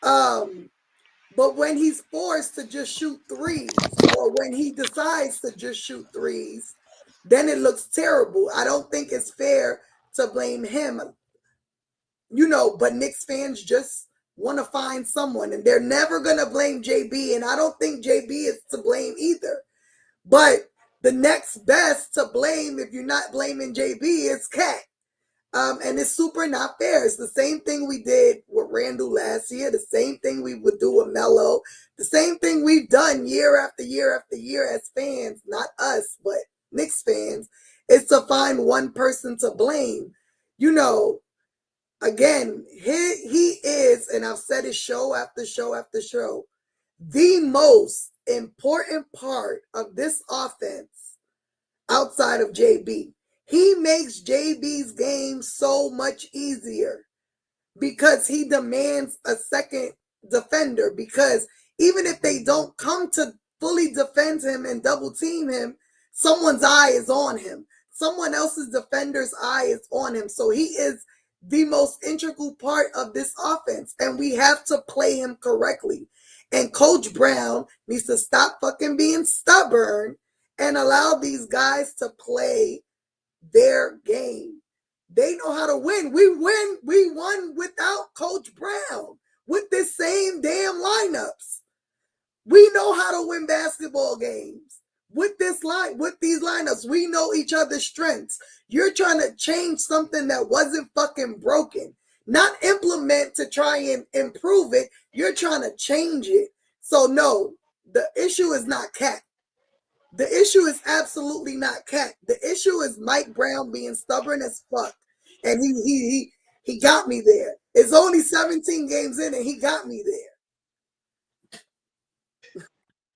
But when he's forced to just shoot threes, or when he decides to just shoot threes, then it looks terrible. I don't think it's fair to blame him, but Knicks fans just want to find someone, and they're never going to blame JB, and I don't think JB is to blame either. But the next best to blame, if you're not blaming JB, is Cat. And it's super not fair. It's the same thing we did with Randall last year, the same thing we would do with Melo, the same thing we've done year after year after year as fans, not us, but Knicks fans, is to find one person to blame. Again, he is, and I've said it show after show after show, the most important part of this offense outside of JB. He makes JB's game so much easier because he demands a second defender. Because even if they don't come to fully defend him and double team him, someone's eye is on him. Someone else's defender's eye is on him. So he is the most integral part of this offense, and we have to play him correctly. And Coach Brown needs to stop fucking being stubborn and allow these guys to play their game. They know how to win. We won without Coach Brown with this same damn lineups. We know how to win basketball games with these lineups. We know each other's strengths. You're trying to change something that wasn't fucking broken, not implement to try and improve it. You're trying to change it. So no, the issue is not Cat. The issue is absolutely not Cat. The issue is Mike Brown being stubborn as fuck. And he got me there. It's only 17 games in, and he got me there.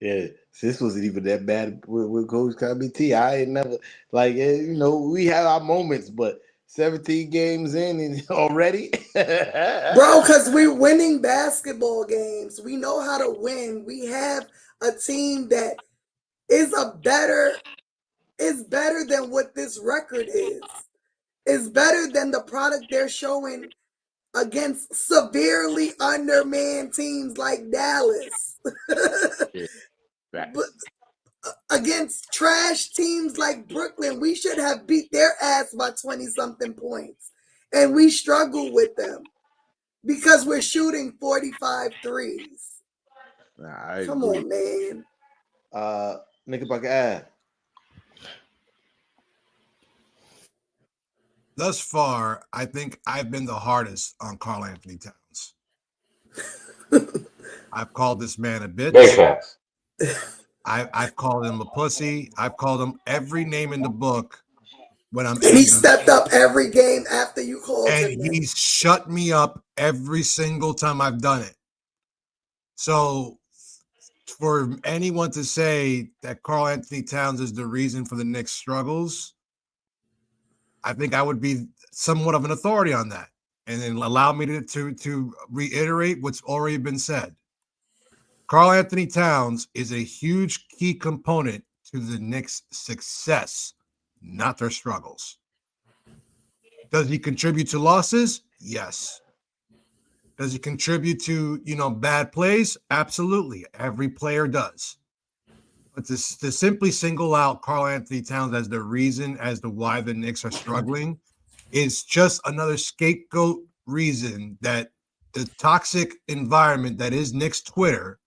Yeah, this wasn't even that bad with Coach T. I ain't never we have our moments, but 17 games in and already, Bro, because we're winning basketball games. We know how to win. We have a team that is better than what this record is. It's better than the product they're showing against severely undermanned teams like Dallas. Right. But against trash teams like Brooklyn, we should have beat their ass by 20-something points. And we struggle with them because we're shooting 45 threes. I Come agree. on, man. Knickerbocker. Thus far, I think I've been the hardest on Karl-Anthony Towns. I've called this man a bitch. Big facts. I've called him a pussy. I've called him every name in the book when I'm And he stepped up every game after you called him. And he's shut me up every single time I've done it. So for anyone to say that Karl-Anthony Towns is the reason for the Knicks' struggles, I think I would be somewhat of an authority on that, and then allow me to reiterate what's already been said. Karl-Anthony Towns is a huge key component to the Knicks' success, not their struggles. Does he contribute to losses? Yes. Does he contribute to, bad plays? Absolutely. Every player does. But to simply single out Karl-Anthony Towns as the reason as to why the Knicks are struggling is just another scapegoat reason that the toxic environment that is Knicks Twitter,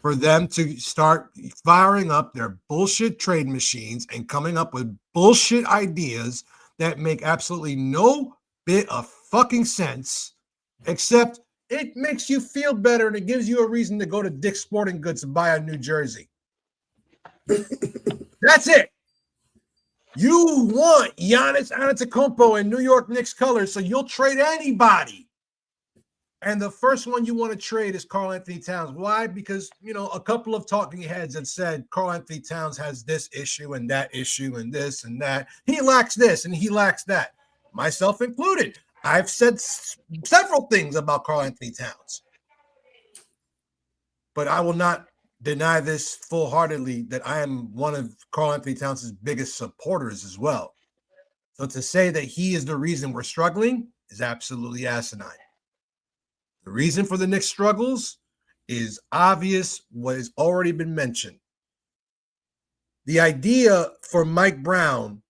for them to start firing up their bullshit trade machines and coming up with bullshit ideas that make absolutely no bit of fucking sense, except it makes you feel better and it gives you a reason to go to Dick's Sporting Goods and buy a new jersey. That's it. You want Giannis Antetokounmpo in New York Knicks colors, so you'll trade anybody. And the first one you want to trade is Karl-Anthony Towns. Why? Because, a couple of talking heads have said Karl-Anthony Towns has this issue and that issue and this and that. He lacks this and he lacks that. Myself included. I've said several things about Karl-Anthony Towns. But I will not deny this full-heartedly that I am one of Karl-Anthony Towns' biggest supporters as well. So to say that he is the reason we're struggling is absolutely asinine. The reason for the Knicks' struggles is obvious, what has already been mentioned. The idea for Mike Brown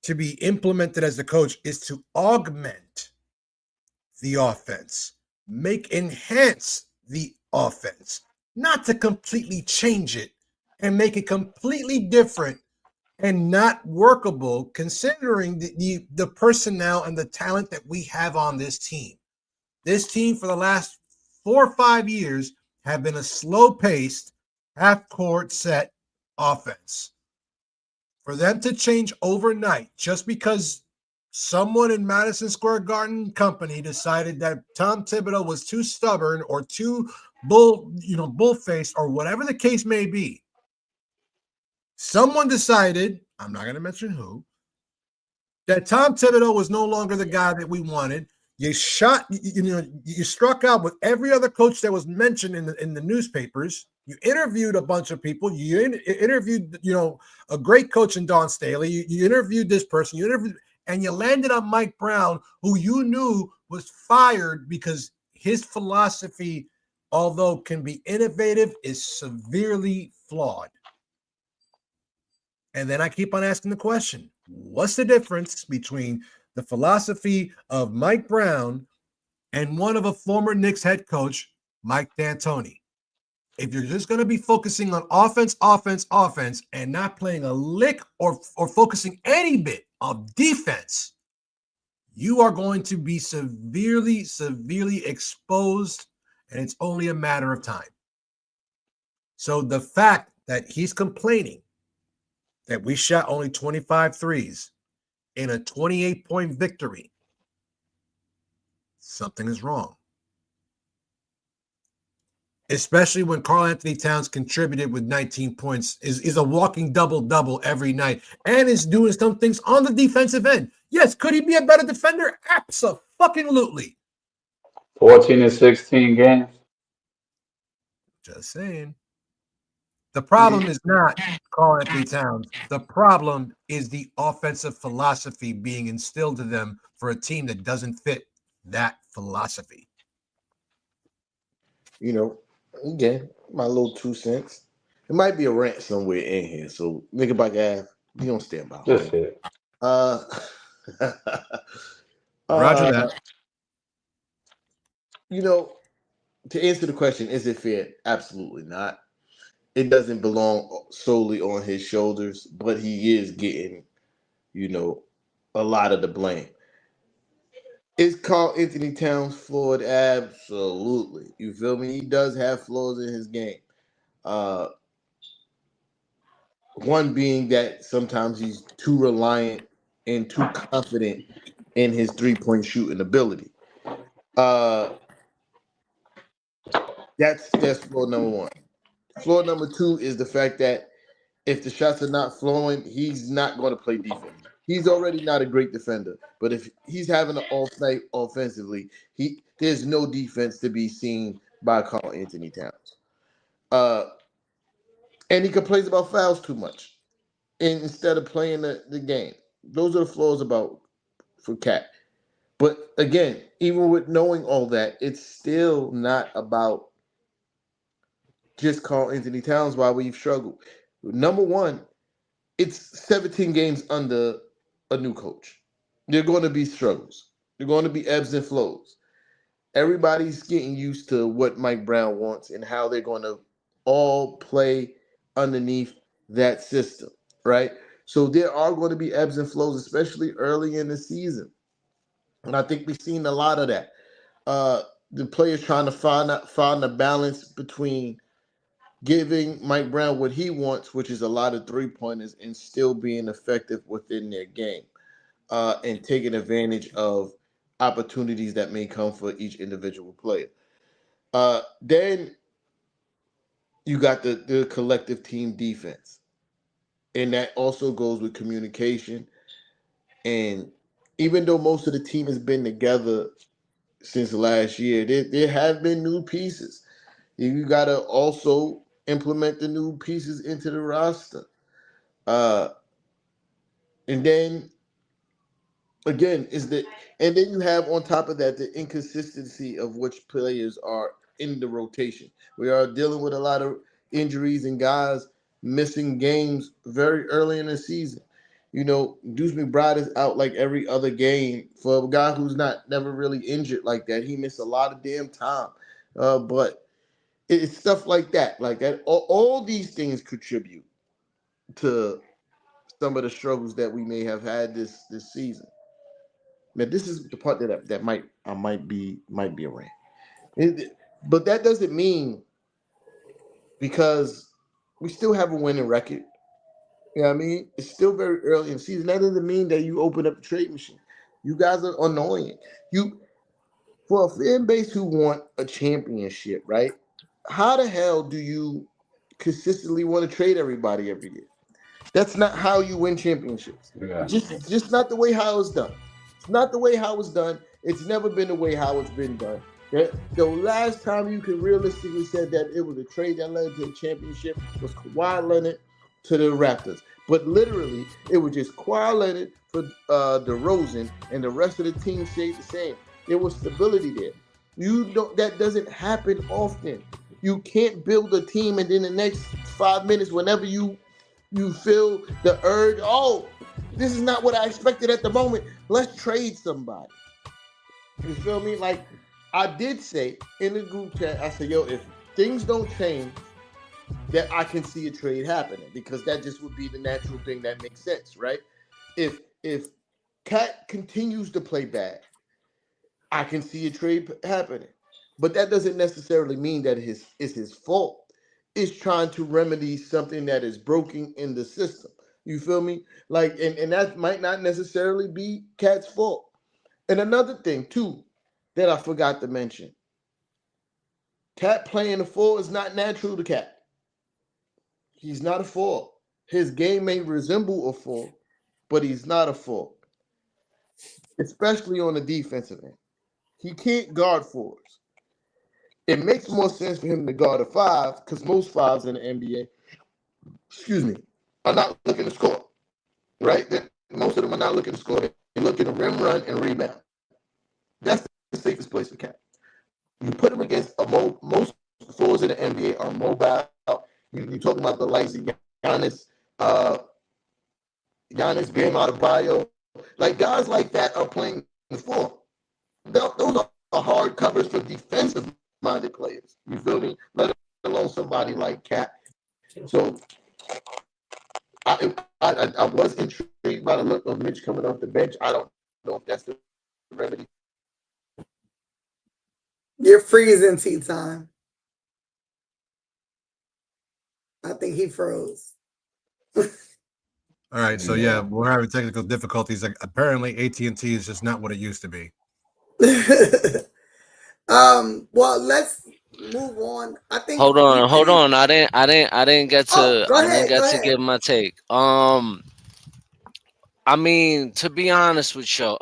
to be implemented as the coach is to augment the offense, enhance the offense, not to completely change it and make it completely different and not workable considering the personnel and the talent that we have on this team. This team for the last 4 or 5 years have been a slow-paced, half-court set offense. For them to change overnight just because someone in Madison Square Garden company decided that Tom Thibodeau was too stubborn or too bull-faced or whatever the case may be. Someone decided, I'm not going to mention who, that Tom Thibodeau was no longer the guy that we wanted. You struck out with every other coach that was mentioned in the newspapers. You interviewed a bunch of people. You interviewed, a great coach in Don Staley. You interviewed this person. And you landed on Mike Brown, who you knew was fired because his philosophy, although can be innovative, is severely flawed. And then I keep on asking the question, what's the difference between the philosophy of Mike Brown and one of a former Knicks head coach, Mike D'Antoni? If you're just going to be focusing on offense, and not playing a lick or focusing any bit of defense, you are going to be severely, severely exposed, and it's only a matter of time. So the fact that he's complaining that we shot only 25 threes in a 28-point victory something is wrong. Especially when Karl-Anthony Towns contributed with 19 points, is a walking double-double every night, and is doing some things on the defensive end. Yes, could he be a better defender? Absolutely. 14 and 16 games. Just saying. The problem is not Karl-Anthony Towns. The problem is the offensive philosophy being instilled to them for a team that doesn't fit that philosophy. You know, again, my little 2 cents. It might be a rant somewhere in here, so nigga back ass, you don't stand by. Just it. Roger that. You know, to answer the question, is it fair? Absolutely not. It doesn't belong solely on his shoulders, but he is getting, you know, a lot of the blame. Is Karl-Anthony Towns flawed? Absolutely. You feel me? He does have flaws in his game. One being that sometimes he's too reliant and too confident in his 3-point shooting ability. That's flaw number one. Flaw number two is the fact that if the shots are not flowing, he's not going to play defense. He's already not a great defender, but if he's having an off night offensively, there's no defense to be seen by Karl-Anthony Towns. And he complains about fouls too much instead of playing the game. Those are the flaws for Cat. But again, even with knowing all that, it's still not about just Karl-Anthony Towns why we've struggled. Number one, it's 17 games under a new coach. There are going to be struggles. There are going to be ebbs and flows. Everybody's getting used to what Mike Brown wants and how they're going to all play underneath that system, right? So there are going to be ebbs and flows, especially early in the season. And I think we've seen a lot of that. The players trying to find a balance between giving Mike Brown what he wants, which is a lot of 3-pointers, and still being effective within their game, and taking advantage of opportunities that may come for each individual player. Then you got the collective team defense, and that also goes with communication. And even though most of the team has been together since last year, there have been new pieces. You got to also implement the new pieces into the roster. And then again, and then you have on top of that the inconsistency of which players are in the rotation. We are dealing with a lot of injuries and guys missing games very early in the season. You know, Deuce McBride is out like every other game. For a guy who's never really injured like that, he missed a lot of damn time. But it's stuff like that. Like that, all these things contribute to some of the struggles that we may have had this season. Now, this is the part that might be a rant. But that doesn't mean, because we still have a winning record. You know what I mean? It's still very early in the season. That doesn't mean that you open up the trade machine. You guys are annoying. For a fan base who want a championship, right? How the hell do you consistently want to trade everybody every year? That's not how you win championships. Yeah. Just not the way how it's done. It's not the way how it's done. It's never been the way how it's been done. The last time you can realistically say that it was a trade that led to a championship was Kawhi Leonard to the Raptors. But literally, it was just Kawhi Leonard for DeRozan, and the rest of the team stayed the same. There was stability there. That doesn't happen often. You can't build a team and then the next 5 minutes, whenever you feel the urge, oh, this is not what I expected at the moment, let's trade somebody. You feel me? Like I did say in the group chat, I said, yo, if things don't change, that I can see a trade happening, because that just would be the natural thing that makes sense, right? If Cat continues to play bad, I can see a trade happening. But that doesn't necessarily mean that it's his fault. It's trying to remedy something that is broken in the system. You feel me? Like, and that might not necessarily be Cat's fault. And another thing too, that I forgot to mention. Cat playing the four is not natural to Cat. He's not a four. His game may resemble a four, but he's not a four, especially on the defensive end. He can't guard fours. It makes more sense for him to guard a five because most fives in the NBA, excuse me, are not looking to score, right? Most of them are not looking to score. They're looking to rim run and rebound. That's the safest place for Cat. You put him against most fours in the NBA are mobile. You're talking about the likes of Giannis, uh, Giannis, Bam Adebayo. Like guys like that are playing the four. Those are hard covers for defensive-minded players. You feel me? Let alone somebody like Cat. So I was intrigued by the look of Mitch coming off the bench. I don't know if that's the remedy. You're freezing tea time. I think he froze. All right, so yeah, we're having technical difficulties. Like, apparently, AT&T is just not what it used to be. Well, let's move on. I think. Hold on. I didn't get to. Go I didn't ahead. get Go to ahead. give my take. I mean, to be honest with you,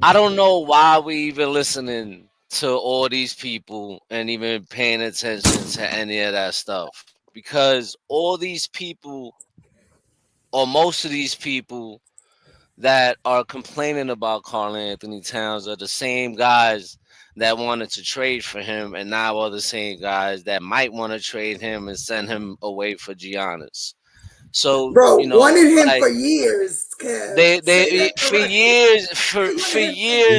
I don't know why we even listening to all these people and even paying attention to any of that stuff. Because all these people, or most of these people that are complaining about Karl-Anthony Towns are the same guys that wanted to trade for him, and now are the same guys that might want to trade him and send him away for Giannis. So, Bro, you know, wanted him like for years, Kev. they Say that for correctly. years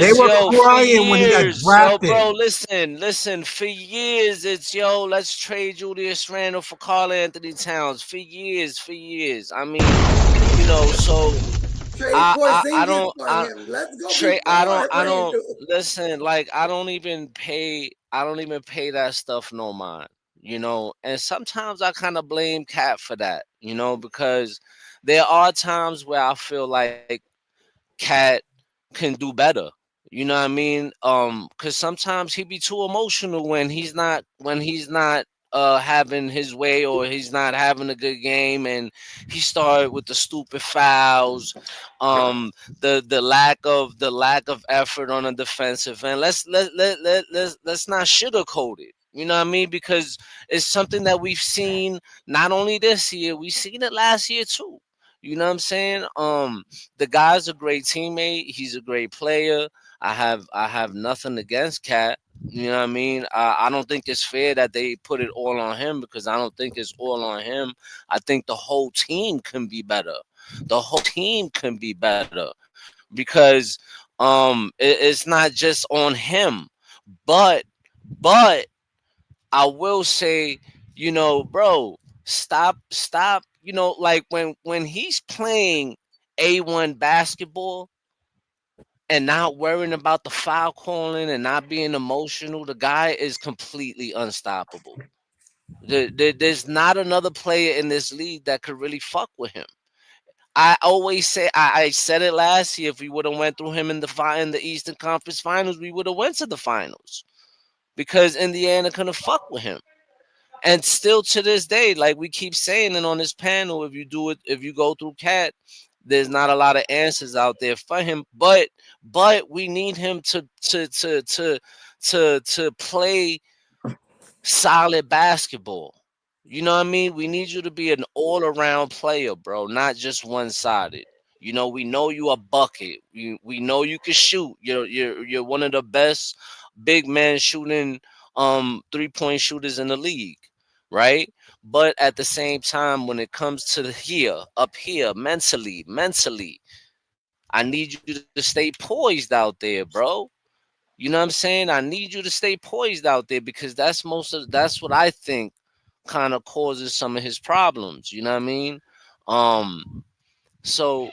They were yo, for crying when he got years, yo, drafted. bro, listen, for years it's yo, let's trade Julius Randle for Karl-Anthony Towns for years. I mean, you know, so Trade I Porzingis don't for him. Let's go trade before I don't Randle. listen, like I don't even pay that stuff no mind, you know. And sometimes I kind of blame Cat for that, you know, because there are times where I feel like Cat can do better. You know what I mean? Cause sometimes he be too emotional when he's not having his way, or he's not having a good game, and he started with the stupid fouls, the lack of effort on a defensive end. Let's not sugarcoat it. You know what I mean? Because it's something that we've seen not only this year, we've seen it last year too. You know what I'm saying? The guy's a great teammate. He's a great player. I have nothing against Cat. You know what I mean? I don't think it's fair that they put it all on him, because I don't think it's all on him. I think the whole team can be better. The whole team can be better, because it's not just on him. But but I will say, you know, bro, stop. You know, like when he's playing A1 basketball and not worrying about the foul calling and not being emotional, the guy is completely unstoppable. There's not another player in this league that could really fuck with him. I always say, I said it last year. If we would have went through him in the Eastern Conference Finals, we would have went to the finals, because Indiana couldn't fuck with him. And still to this day, like we keep saying it on this panel, if you go through Cat, there's not a lot of answers out there for him. But we need him to play solid basketball. You know what I mean? We need you to be an all-around player, bro, not just one-sided. You know, we know you a bucket. We know you can shoot. You're one of the best big man shooting 3-point shooters in the league, right? But at the same time, when it comes to up here, mentally, I need you to stay poised out there, bro. You know what I'm saying? I need you to stay poised out there, because that's what I think kind of causes some of his problems. You know what I mean? Um, so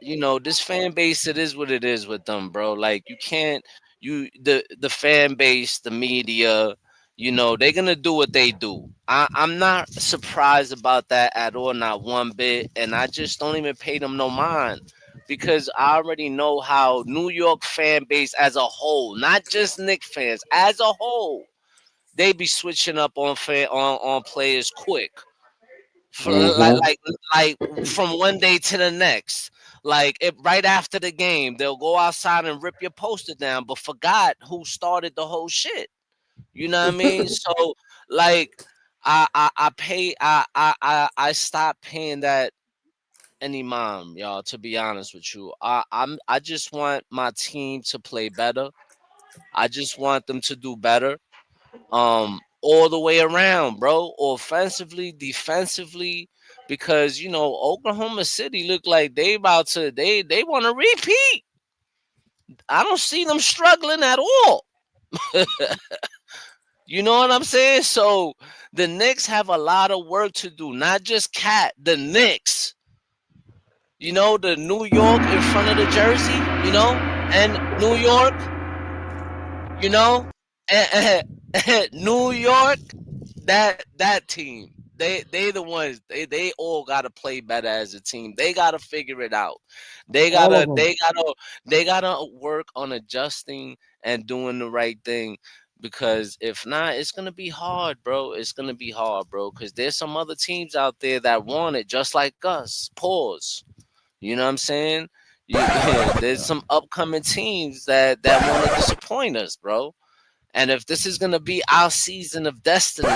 you know, this fan base, it is what it is with them, bro. Like you can't, the fan base, the media, you know, they're gonna do what they do. I'm not surprised about that at all, not one bit, and I just don't even pay them no mind. because I already know how New York fan base as a whole, not just Knicks fans, as a whole, they be switching up on players quick. For Mm-hmm. like from one day to the next. Like if right after the game, they'll go outside and rip your poster down, but forgot who started the whole shit. You know what I mean? So like I stopped paying that any mind, y'all, to be honest with you. I just want my team to play better. I just want them to do better. All the way around, bro. Offensively, defensively, because Oklahoma City look like they about to they want to repeat. I don't see them struggling at all. You know what I'm saying? So the Knicks have a lot of work to do, not just Cat, the Knicks. The New York in front of the jersey, and New York, you know, New York, that team. They the ones they all gotta play better as a team. They gotta figure it out. They All of gotta them. they gotta they gotta work on adjusting and doing the right thing. Because if not, it's gonna be hard, bro. It's gonna be hard, bro. Because there's some other teams out there that want it just like us. Pause. You know what I'm saying? There's some upcoming teams that want to disappoint us, bro. And if this is gonna be our season of destiny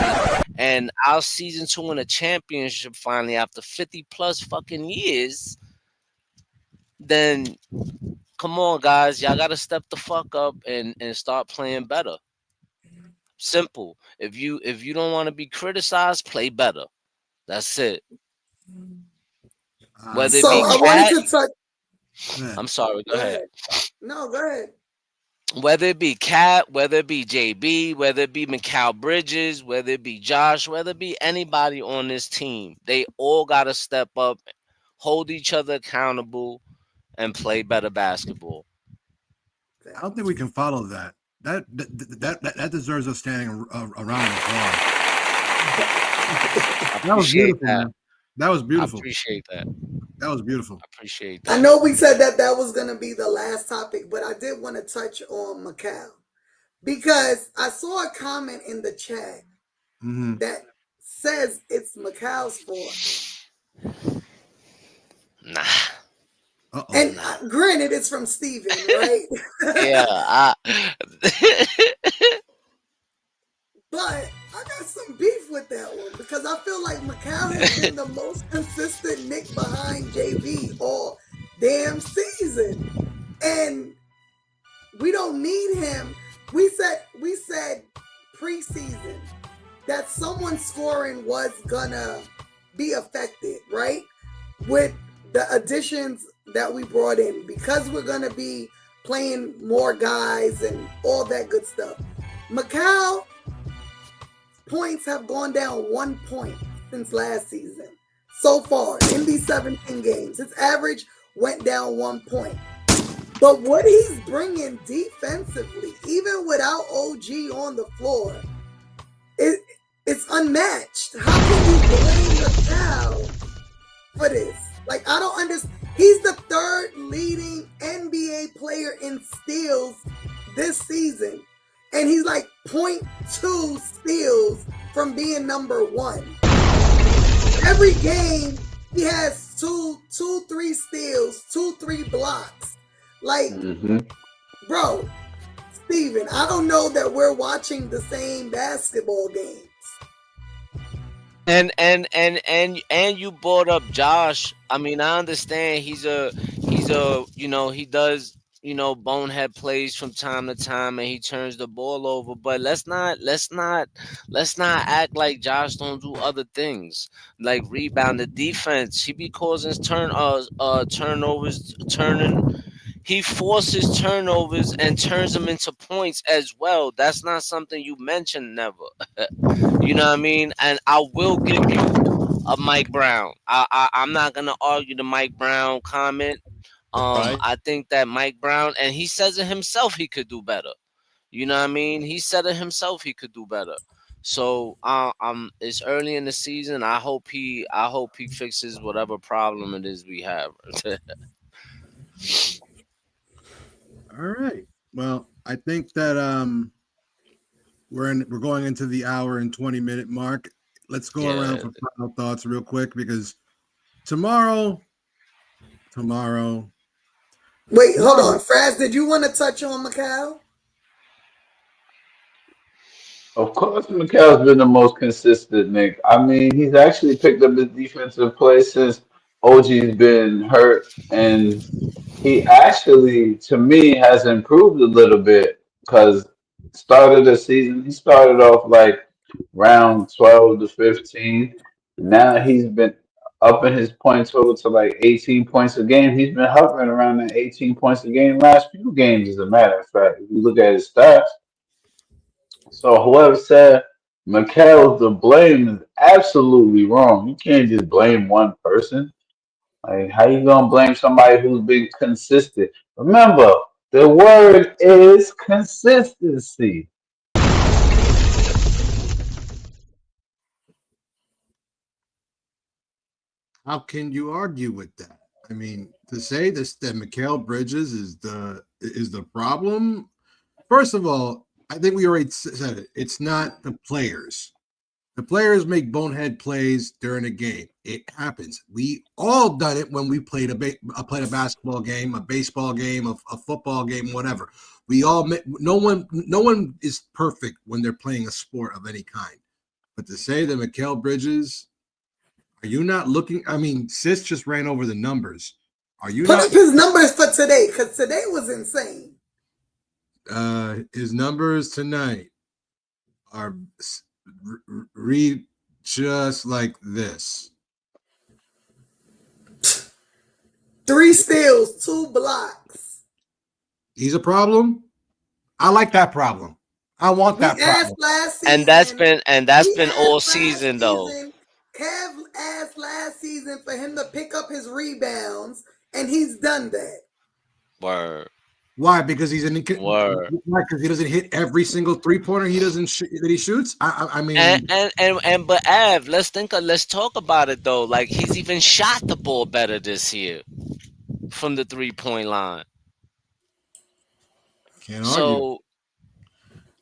and our season to win a championship finally after 50 plus fucking years, then come on, guys, y'all gotta step the fuck up and start playing better. Simple. If you don't want to be criticized, play better. That's it. Whether it So be I wanted Cat, to touch. Man, I'm sorry, go Go ahead. ahead. No, go ahead. Whether it be Cat, whether it be JB, whether it be Mikal Bridges, whether it be Josh, whether it be anybody on this team, they all got to step up, hold each other accountable, and play better basketball. I don't think we can follow that. That deserves us standing a round of applause. I That was appreciate beautiful, that. man. That was I beautiful. appreciate that. That was beautiful. I appreciate I that. know we said that was going to be the last topic, but I did want to touch on Macau because I saw a comment in the chat Mm-hmm. that says it's Macau's fault. Nah. Uh-oh. And Nah. granted, it's from Steven, right? Yeah. But I got some beef with that one because I feel like Macau has been the most consistent Nick behind JV all damn season. And we don't need him. We said preseason that someone scoring was gonna be affected, right? With the additions that we brought in because we're gonna be playing more guys and all that good stuff. Macau points have gone down 1 point since last season. So far in these 17 games, his average went down 1 point. But what he's bringing defensively, even without OG on the floor, it's unmatched. How can you blame Macau for this? Like, I don't understand. He's the third leading NBA player in steals this season. And he's like 0.2 steals from being number one. Every game, he has two, 3 steals, 2, 3 blocks. Like, bro, Steven, I don't know that we're watching the same basketball games. And you brought up Josh. I mean, I understand he does bonehead plays from time to time and he turns the ball over, but let's not act like Josh don't do other things like rebound the defense. He be causing turnovers, he forces turnovers and turns them into points as well. That's not something you mentioned, never. You know what I mean? And I will give you a Mike Brown. I'm not gonna argue the Mike Brown comment. Right. I think that Mike Brown, and he says it himself, he could do better. You know what I mean? He said it himself, he could do better. So it's early in the season. I hope he fixes whatever problem it is we have. All right. Well, I think that we're going into the hour and 20-minute mark. Let's go around for final thoughts real quick because tomorrow. Wait, hold on. Fraz, did you want to touch on Macau? Of course, Mikal's been the most consistent, Nick. I mean, he's actually picked up his defensive play since OG's been hurt, and he actually, to me, has improved a little bit because start of the season, he started off like round 12 to 15. Now he's been upping his point total to like 18 points a game. He's been hovering around that 18 points a game last few games, as a matter of fact. If you look at his stats. So whoever said Mikal's to blame is absolutely wrong. You can't just blame one person. Like, how you gonna blame somebody who's been consistent? Remember, the word is consistency. How can you argue with that? I mean, to say this that Mikal Bridges is the problem. First of all, I think we already said it. It's not the players. The players make bonehead plays during a game. It happens. We all done it when we played played a basketball game, a baseball game, a football game, whatever. We all no one is perfect when they're playing a sport of any kind. But to say that Mikal Bridges, are you not looking? I mean, Sis just ran over the numbers. Are you Put up his numbers for today? Because today was insane. His numbers tonight are read just like this: 3 steals, 2 blocks. He's a problem. I like that problem. I want that problem. Last season, and that's been all season though. Kev asked last season for him to pick up his rebounds, and he's done that. Word. Why? Because he's an Word. Why? Because he doesn't hit every single 3-pointer he doesn't that he shoots. I mean, but Av, let's talk about it though. Like he's even shot the ball better this year from the 3-point line. Can't so argue.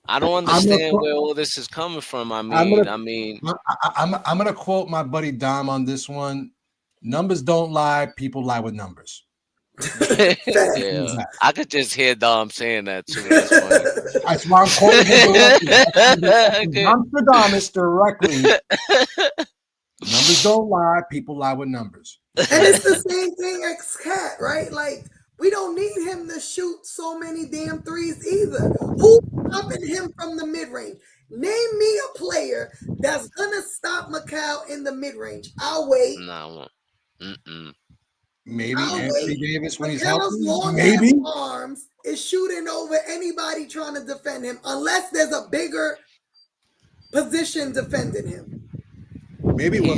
I don't understand where all this is coming from. I'm gonna quote my buddy Dom on this one. Numbers don't lie. People lie with numbers. Yeah, I could just hear Dom saying that too. That's funny. That's why I'm quoting him directly. Nostradamus directly. Numbers don't lie. People lie with numbers. And it's the same thing as Cat, right? Like, we don't need him to shoot so many damn threes either. Who's stopping him from the mid-range? Name me a player that's gonna stop Mikal in the mid-range. I'll wait. No. Maybe Anthony Davis when he's Mikal's healthy. Maybe arms is shooting over anybody trying to defend him, unless there's a bigger position defending him. Maybe maybe. You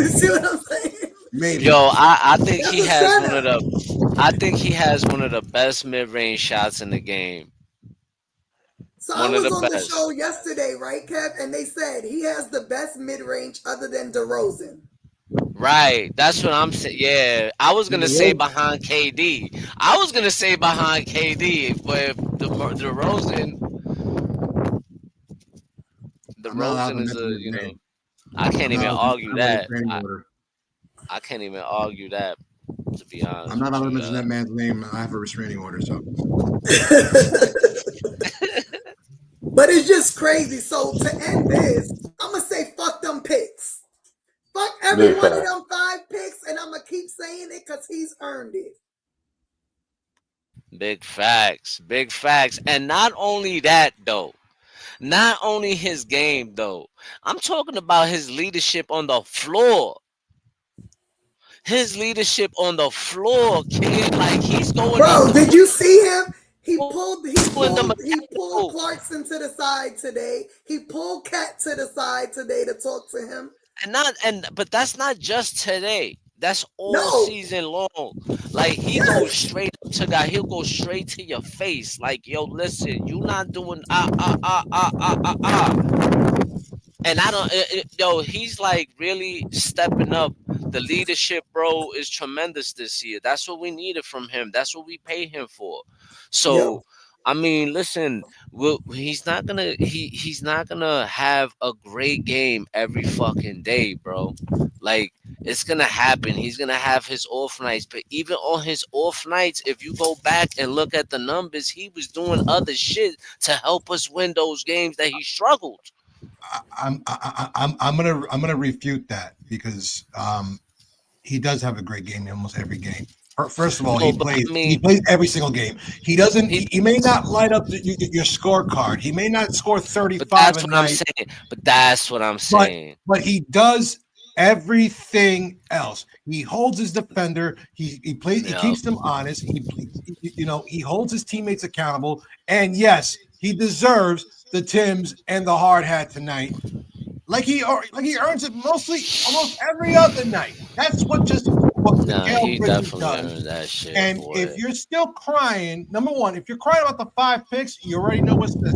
see what I'm saying? Maybe. Yo, I think he has he has one of the best mid-range shots in the game. So I was on the show yesterday, right, Kev? And they said he has the best mid-range other than DeRozan. Right, that's what I'm saying. Yeah, I was gonna say behind KD. But if DeRozan is a, I can't even argue that. I can't even argue that. To be honest, I'm not allowed to mention that man's name. I have a restraining order, so. But it's just crazy. So to end this, I'm gonna say fuck them picks. Fuck every one of them 5 picks, and I'm gonna keep saying it because he's earned it. Big facts. And not only that though, not only his game though, I'm talking about his leadership on the floor. His leadership on the floor, kid. Like he's going. Bro, did you see him? He pulled Clarkson to the side today. He pulled Cat to the side today to talk to him. But that's not just today. That's all season long. Like he goes straight up to guy. He'll go straight to your face. Like, yo, listen, you not doing And I don't, he's like really stepping up the the leadership, bro, is tremendous this year. That's what we needed from him. That's what we pay him for. Yep. So, I mean, listen, he's not gonna have a great game every fucking day, bro. Like, it's gonna happen. He's gonna have his off nights, but even on his off nights, if you go back and look at the numbers, he was doing other shit to help us win those games that he struggled. I'm gonna refute that because he does have a great game in almost every game. First of all, No, he but plays I he mean, plays every single game. He doesn't. he. He may not light up your scorecard. He may not score But 35 a that's what I'm night, saying. But that's what I'm but saying. he does everything else. He holds his defender. He plays. He Yeah. keeps them honest. He holds his teammates accountable. And yes, he deserves the Tims and the hard hat tonight. Like he earns it mostly almost every other night. That's what Nah, Mikal he Bridges definitely does. earned that shit, And boy. if you're still crying, number one, if you're crying about the 5 picks, you already know what's that.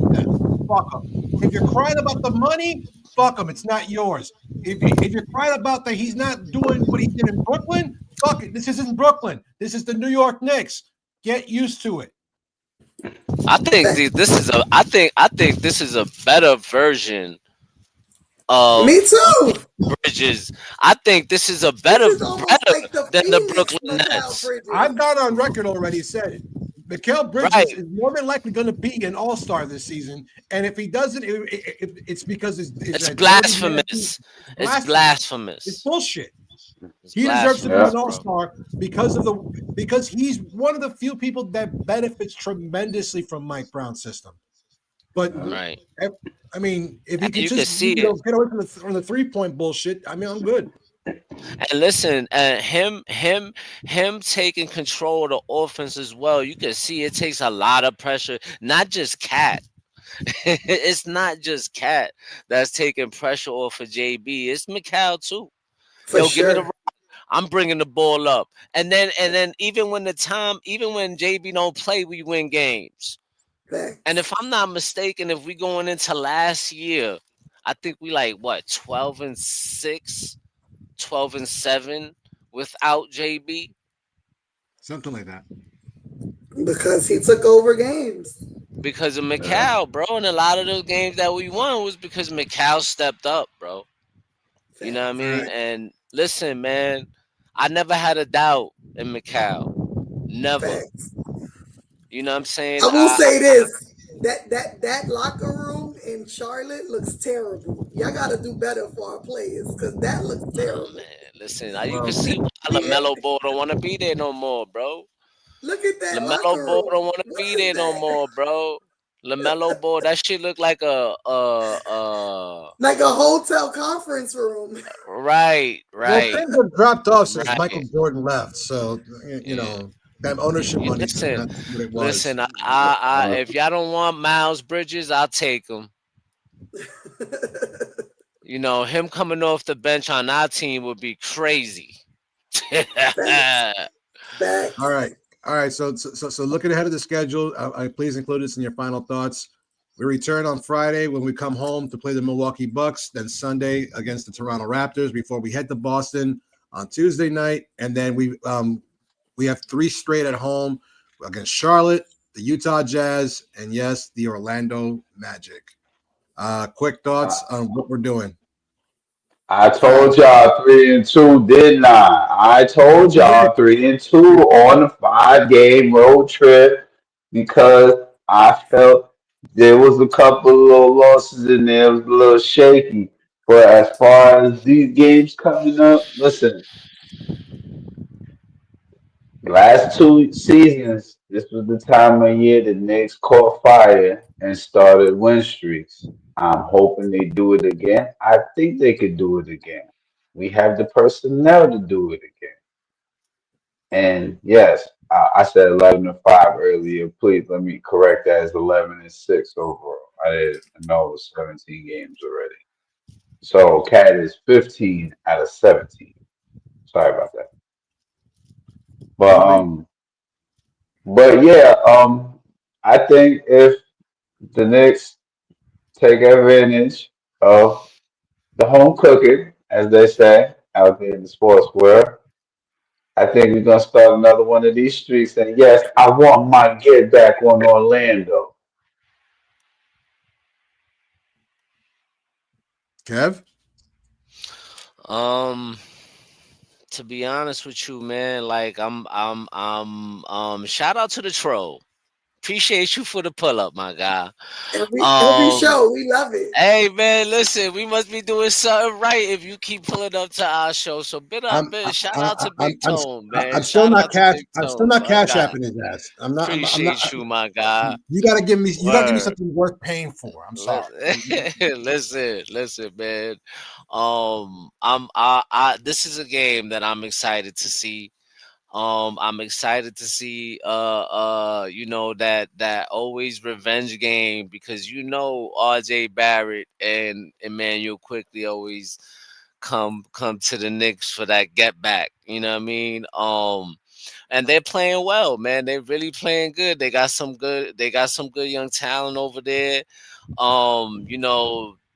Fuck them. If you're crying about the money, fuck him. It's not yours. If you're crying about that he's not doing what he did in Brooklyn, fuck it. This isn't Brooklyn. This is the New York Knicks. Get used to it. I think this is a. I think this is a better version of Me too. Bridges. I think this is a This better is almost better like the than the Phoenix Brooklyn Mikal Nets. Bridges. I've gone on record already said it. Mikal Bridges Right. is more than likely going to be an all-star this season, and if he doesn't, it's because it's It's that dirty man. blasphemous. It's It's blasphemous. bullshit. It's He deserves to be Yeah. blasphemous, an bro. all-star because he's one of the few people that benefits tremendously from Mike Brown's system. But Right. I mean, if he And could you can just see it. get away from the 3-point bullshit, I mean, I'm good. And listen, him taking control of the offense as well. You can see it takes a lot of pressure. Not just Cat. It's not just Cat that's taking pressure off of JB. It's Mikal too. For Yo, give me the sure. I'm bringing the ball up. And then even when JB don't play, we win games. Facts. And if I'm not mistaken, if we going into last year, I think we like what 12-6, 12-7 without JB Something like that. Because he took over games. because of Mikal, bro. And a lot of those games that we won was because Mikal stepped up, bro. You know what I mean? Right. And listen, man, I never had a doubt in Mikal. Never. Facts. You know what I'm saying? I will say this. That locker room in Charlotte looks terrible. Y'all gotta do better for our players because that looks Oh, terrible. man, listen, you Well, can see why Yeah. LaMelo Ball don't want to be there no more, bro. Look at that LaMelo locker Ball room. don't want to What be is there no that? more, bro. LaMelo Ball, that shit look like Like a hotel conference room. right, Well, right, things have dropped off since right. Michael Jordan left, so you Yeah. know that ownership You money. listen, Not what it was. listen. If y'all don't want Miles Bridges, I'll take him. You know, him coming off the bench on our team would be crazy. Facts. Facts. All right. So looking ahead of the schedule, I please include this in your final thoughts. We return on Friday when we come home to play the Milwaukee Bucks. Then Sunday against the Toronto Raptors before we head to Boston on Tuesday night, and then we have 3 straight at home against Charlotte, the Utah Jazz, and yes, the Orlando Magic. Quick thoughts on what we're doing. I told y'all 3-2, didn't I? I told y'all 3-2 on the 5-game road trip because I felt there was a couple of little losses in there. It was a little shaky. But as far as these games coming up, listen, last 2 seasons, this was the time of year the Knicks caught fire and started win streaks. I'm hoping they do it again. I think they could do it again. We have the personnel to do it again. And yes, I said 11-5 earlier. Please let me correct that as 11-6 overall. I didn't know it was 17 games already. So Cat is 15 out of 17. Sorry about that. But yeah, I think if the Knicks take advantage of the home cooking, as they say, out there in the sports world. I think we're gonna start another one of these streaks. And yes, I want my get back on Orlando. Kev? Um, to be honest with you, man, like shout out to the troll. Appreciate you for the pull up, my guy. Every Um, show, we love it. Hey man, listen, we must be doing something right if you keep pulling up to our show. So shout out to Big Tone, man. I'm still Shout not out to cash. Big I'm still Tone, not my cash guy. apping his ass. I'm not. I'm not. Appreciate you, my guy. You gotta give me. You gotta give me Word. something worth paying for. I'm sorry. Listen, man. This is a game that I'm excited to see. I'm excited to see that always revenge game because RJ Barrett and Emmanuel quickly always come to the Knicks for that get back. You know what I mean? And they're playing well, man. They're really playing good. They got some good young talent over there.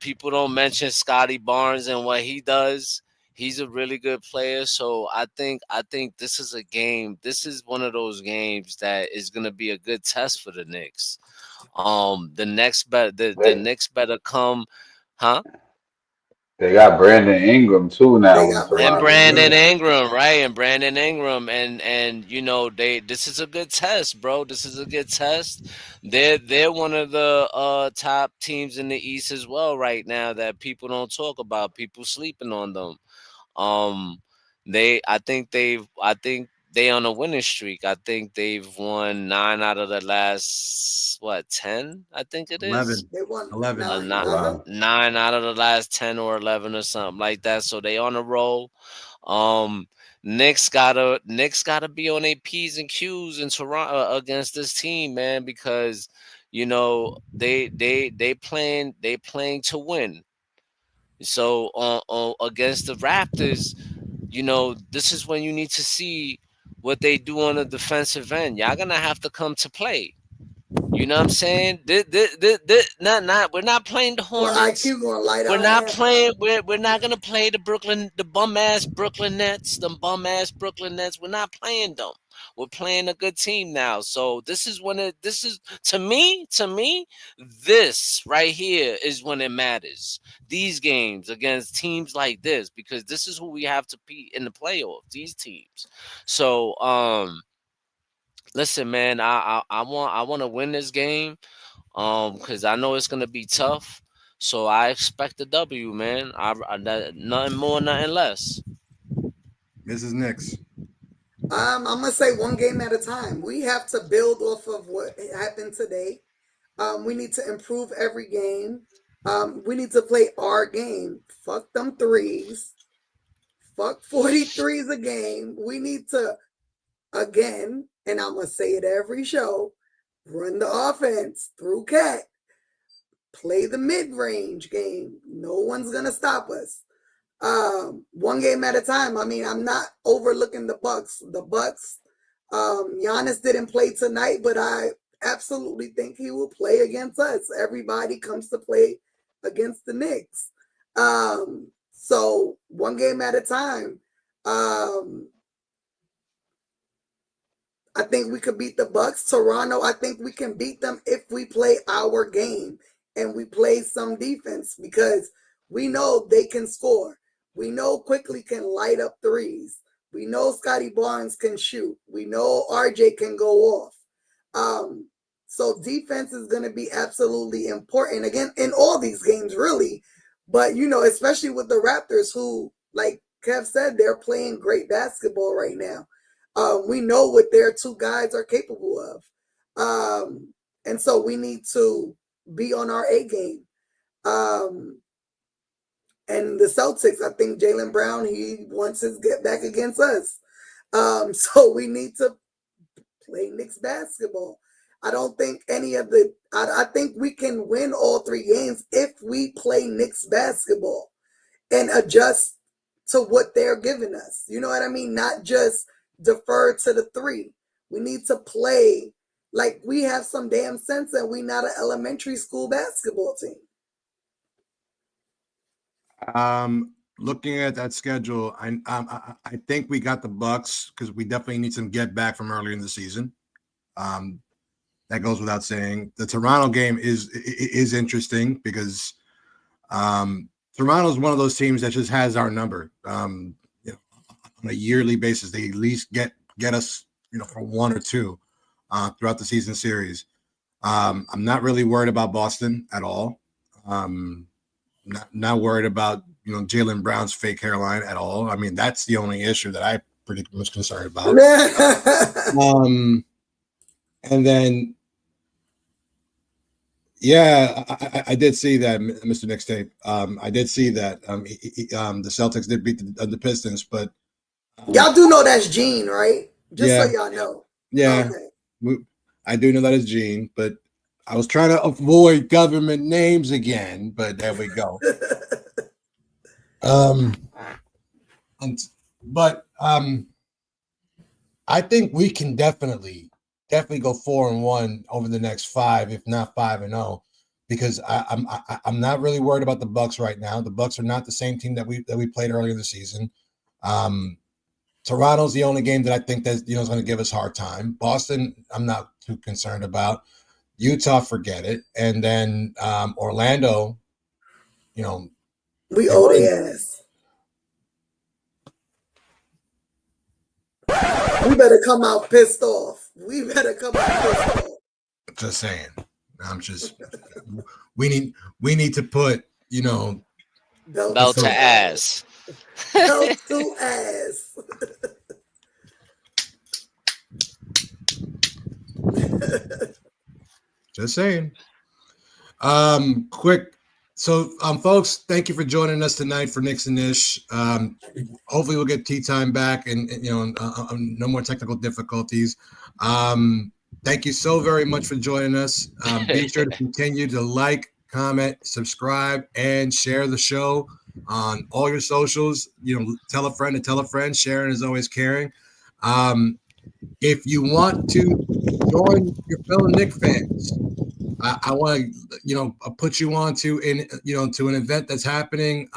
People don't mention Scotty Barnes and what he does. He's a really good player. So I think this is a game. This is one of those games that is gonna be a good test for the Knicks. The They Knicks better come, huh? they got Brandon Ingram too They now in got And Brandon Toronto. Brandon Ingram. Ingram, right? And Brandon Ingram, and they this is a good test, bro. This is a good test. They're one of the top teams in the East as well right now that people don't talk about. People sleeping on them. Um, I think they on a winning streak. I think they've won 9 out of the last 10. I think it is 11, They won 11. a 9. nine, Wow. 9 out of the last 10 or 11 or something like that. So they on a roll. Um, Knicks gotta be on their P's and Q's in Toronto against this team, man, because they playing to win. So against the Raptors, this is when you need to see what they do on the defensive end. Y'all gonna have to come to play. You know what I'm saying? We're not playing the Or Hornets. IQ gonna light We're our not ass up. playing. We're not gonna play the bum ass Brooklyn Nets. The bum ass Brooklyn Nets. We're not playing them. We're playing a good team now. So this is when it. This is to me. This right here is when it matters. These games against teams like this because this is who we have to beat in the playoffs. These teams. So listen, man. I want to win this game. Because I know it's gonna be tough. So I expect a W, man. Nothing more, nothing less. This is Knicks. I'm gonna say one game at a time. We have to build off of what happened today. We need to improve every game. We need to play our game. Fuck them threes. Fuck 43s a game. We need to, again, and I'm gonna say it every show, run the offense through Cat. Play the mid-range game. No one's gonna stop us. One game at a time. I mean, I'm not overlooking the Bucks. The Bucks, Giannis didn't play tonight, but I absolutely think he will play against us. Everybody comes to play against the Knicks. So one game at a time. I think we could beat the Bucks. Toronto, I think we can beat them if we play our game and we play some defense because we know they can score. We know Quickly can light up threes. We know Scotty Barnes can shoot. We know RJ can go off. So defense is going to be absolutely important again in all these games, really. But especially with the Raptors, who, like Kev said, they're playing great basketball right now. We know what their two guys are capable of. And so we need to be on our A game. And the Celtics, I think Jalen Brown, he wants his get back against us. So we need to play Knicks basketball. I don't think I think we can win all 3 games if we play Knicks basketball and adjust to what they're giving us. You know what I mean? Not just defer to the 3. We need to play like we have some damn sense and we not an elementary school basketball team. looking at that schedule, I think we got the Bucks because we definitely need some get back from earlier in the season. That goes without saying. The Toronto game is interesting because Toronto is one of those teams that just has our number. On a yearly basis, they at least get us, for one or two throughout the season series. I'm not really worried about Boston at all. Not worried about Jalen Brown's fake hairline at all. I mean, that's the only issue that I'm pretty much concerned about. And then, I did see that, Mr. Mixtape. I did see that the Celtics did beat the Pistons, but y'all do know that's Gene, right? Just yeah, so y'all know. Yeah, okay. I do know that is Gene, but I was trying to avoid government names again. But there we go. I think we can definitely go 4-1 over the next 5, if not 5-0, because I'm not really worried about the Bucks right now. The Bucks are not the same team that we played earlier in the season. Toronto's the only game that I think that is going to give us a hard time. Boston, I'm not too concerned about. Utah, forget it. And then Orlando, we owe their ass. We better come out pissed off. Just saying. We need to put, belt to ass. Belt to ass. Just saying. Quick. So, folks, thank you for joining us tonight for Knicks and Ish. Hopefully, we'll get tea time back and no more technical difficulties. Thank you so very much for joining us. Be sure to continue to like, comment, subscribe, and share the show on all your socials. Tell a friend to tell a friend. Sharing is always caring. If you want to join your fellow Knicks fans, I want to, put you on to an event that's happening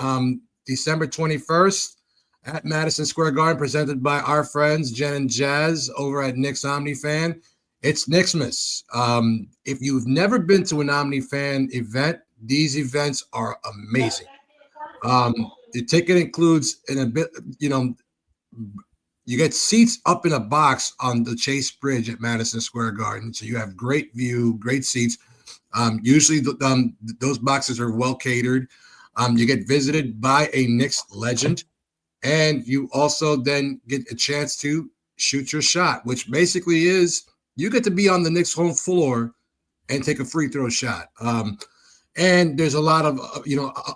December 21st at Madison Square Garden, presented by our friends Jen and Jazz over at Knicks OmniFan. It's Knicksmas. If you've never been to an OmniFan event, these events are amazing. The ticket includes you get seats up in a box on the Bridge at Madison Square Garden. So you have great view, great seats. Usually those boxes are well catered. You get visited by a Knicks legend, and you also then get a chance to shoot your shot, which basically is you get to be on the Knicks home floor and take a free throw shot. And there's a lot of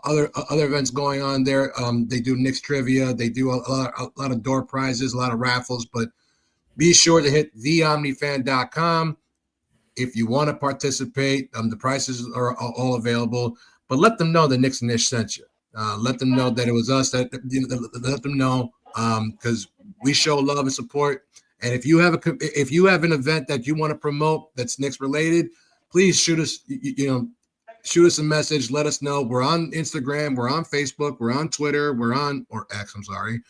other events going on there. They do Knicks trivia. They do a lot of door prizes, a lot of raffles. But be sure to hit theomnifan.com if you want to participate. The prices are all available. But let them know that Knicks and Ish sent you. Let them know that it was us. Let them know because we show love and support. And if you have an event that you want to promote that's Knicks related, please shoot us. Shoot us a message. Let us know. We're on Instagram. We're on Facebook. We're on Twitter. We're on X. I'm sorry.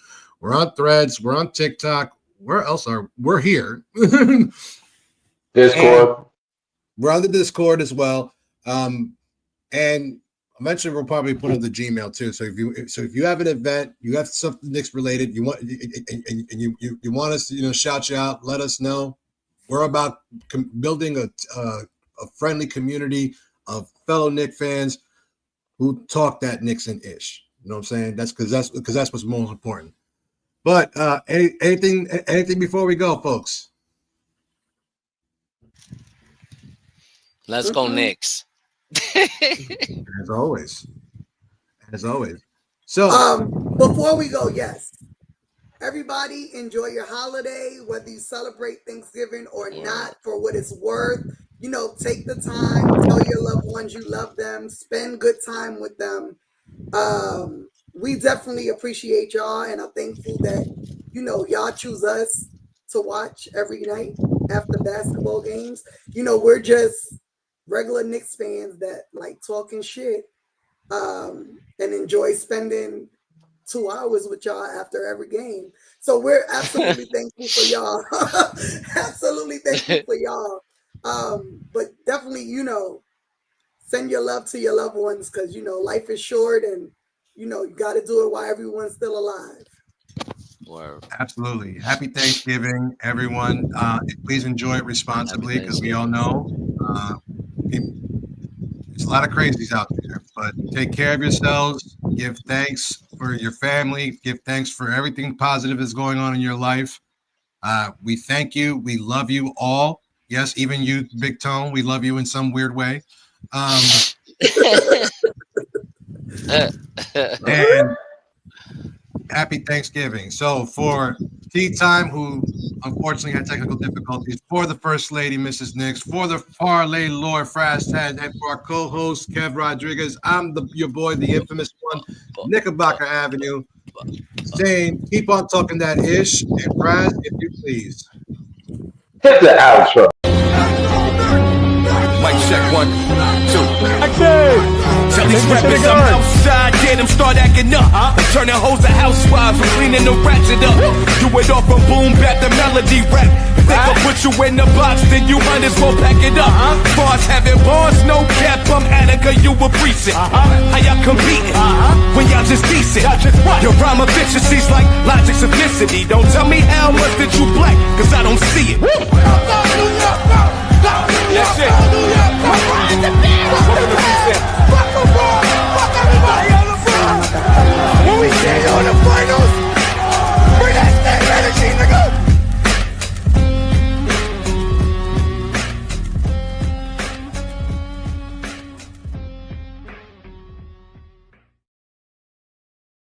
We're on Threads. We're on TikTok. Where else we're here? Discord. We're on the Discord as well. And eventually we'll probably put on the Gmail too. So if you have an event, you have something Knicks related, you want you want us to shout you out, let us know. We're about building a friendly community of fellow Knicks fans who talk that Knicks and Ish. You know what I'm saying? That's what's most important. But anything before we go, folks? Let's go Knicks. As always. So before we go, yes. Everybody enjoy your holiday, whether you celebrate Thanksgiving or not, for what it's worth. Take the time, tell your loved ones you love them, spend good time with them. We definitely appreciate y'all, and I'm thankful that, y'all choose us to watch every night after basketball games. We're just regular Knicks fans that like talking shit and enjoy spending 2 hours with y'all after every game. So we're absolutely thankful for y'all. Absolutely thankful for y'all. But definitely, you know, send your love to your loved ones because, you know, life is short and, you know, you got to do it while everyone's still alive. Word. Absolutely. Happy Thanksgiving, everyone. Please enjoy it responsibly because we all know there's a lot of crazies out there. But take care of yourselves. Give thanks for your family. Give thanks for everything positive that's going on in your life. We thank you. We love you all. Yes, even you, Big Tone. We love you in some weird way. And happy Thanksgiving. So for Tea Time, who unfortunately had technical difficulties, for the First Lady, Mrs. Nix, for the Parlay Lord Frastad, and for our co-host, Kev Rodriguez, I'm your boy, the infamous one, Knickerbocker Avenue, saying keep on talking that ish, and Fraz, if you please. Hit the outro. Mic check 1, 2. Tell these rappers I'm outside, get them start acting up. Turning hoes to housewives and cleaning the ratchet up. Do it all from boom bap to melody rap. If they can put you in the box, then you might as well pack it up. Bars having bars, no cap, I'm Attica, you a precinct. How y'all competing when y'all just decent? Your rhyme efficiency's like logic simplicity. Don't tell me how much that you black, cause I don't see it. That's it.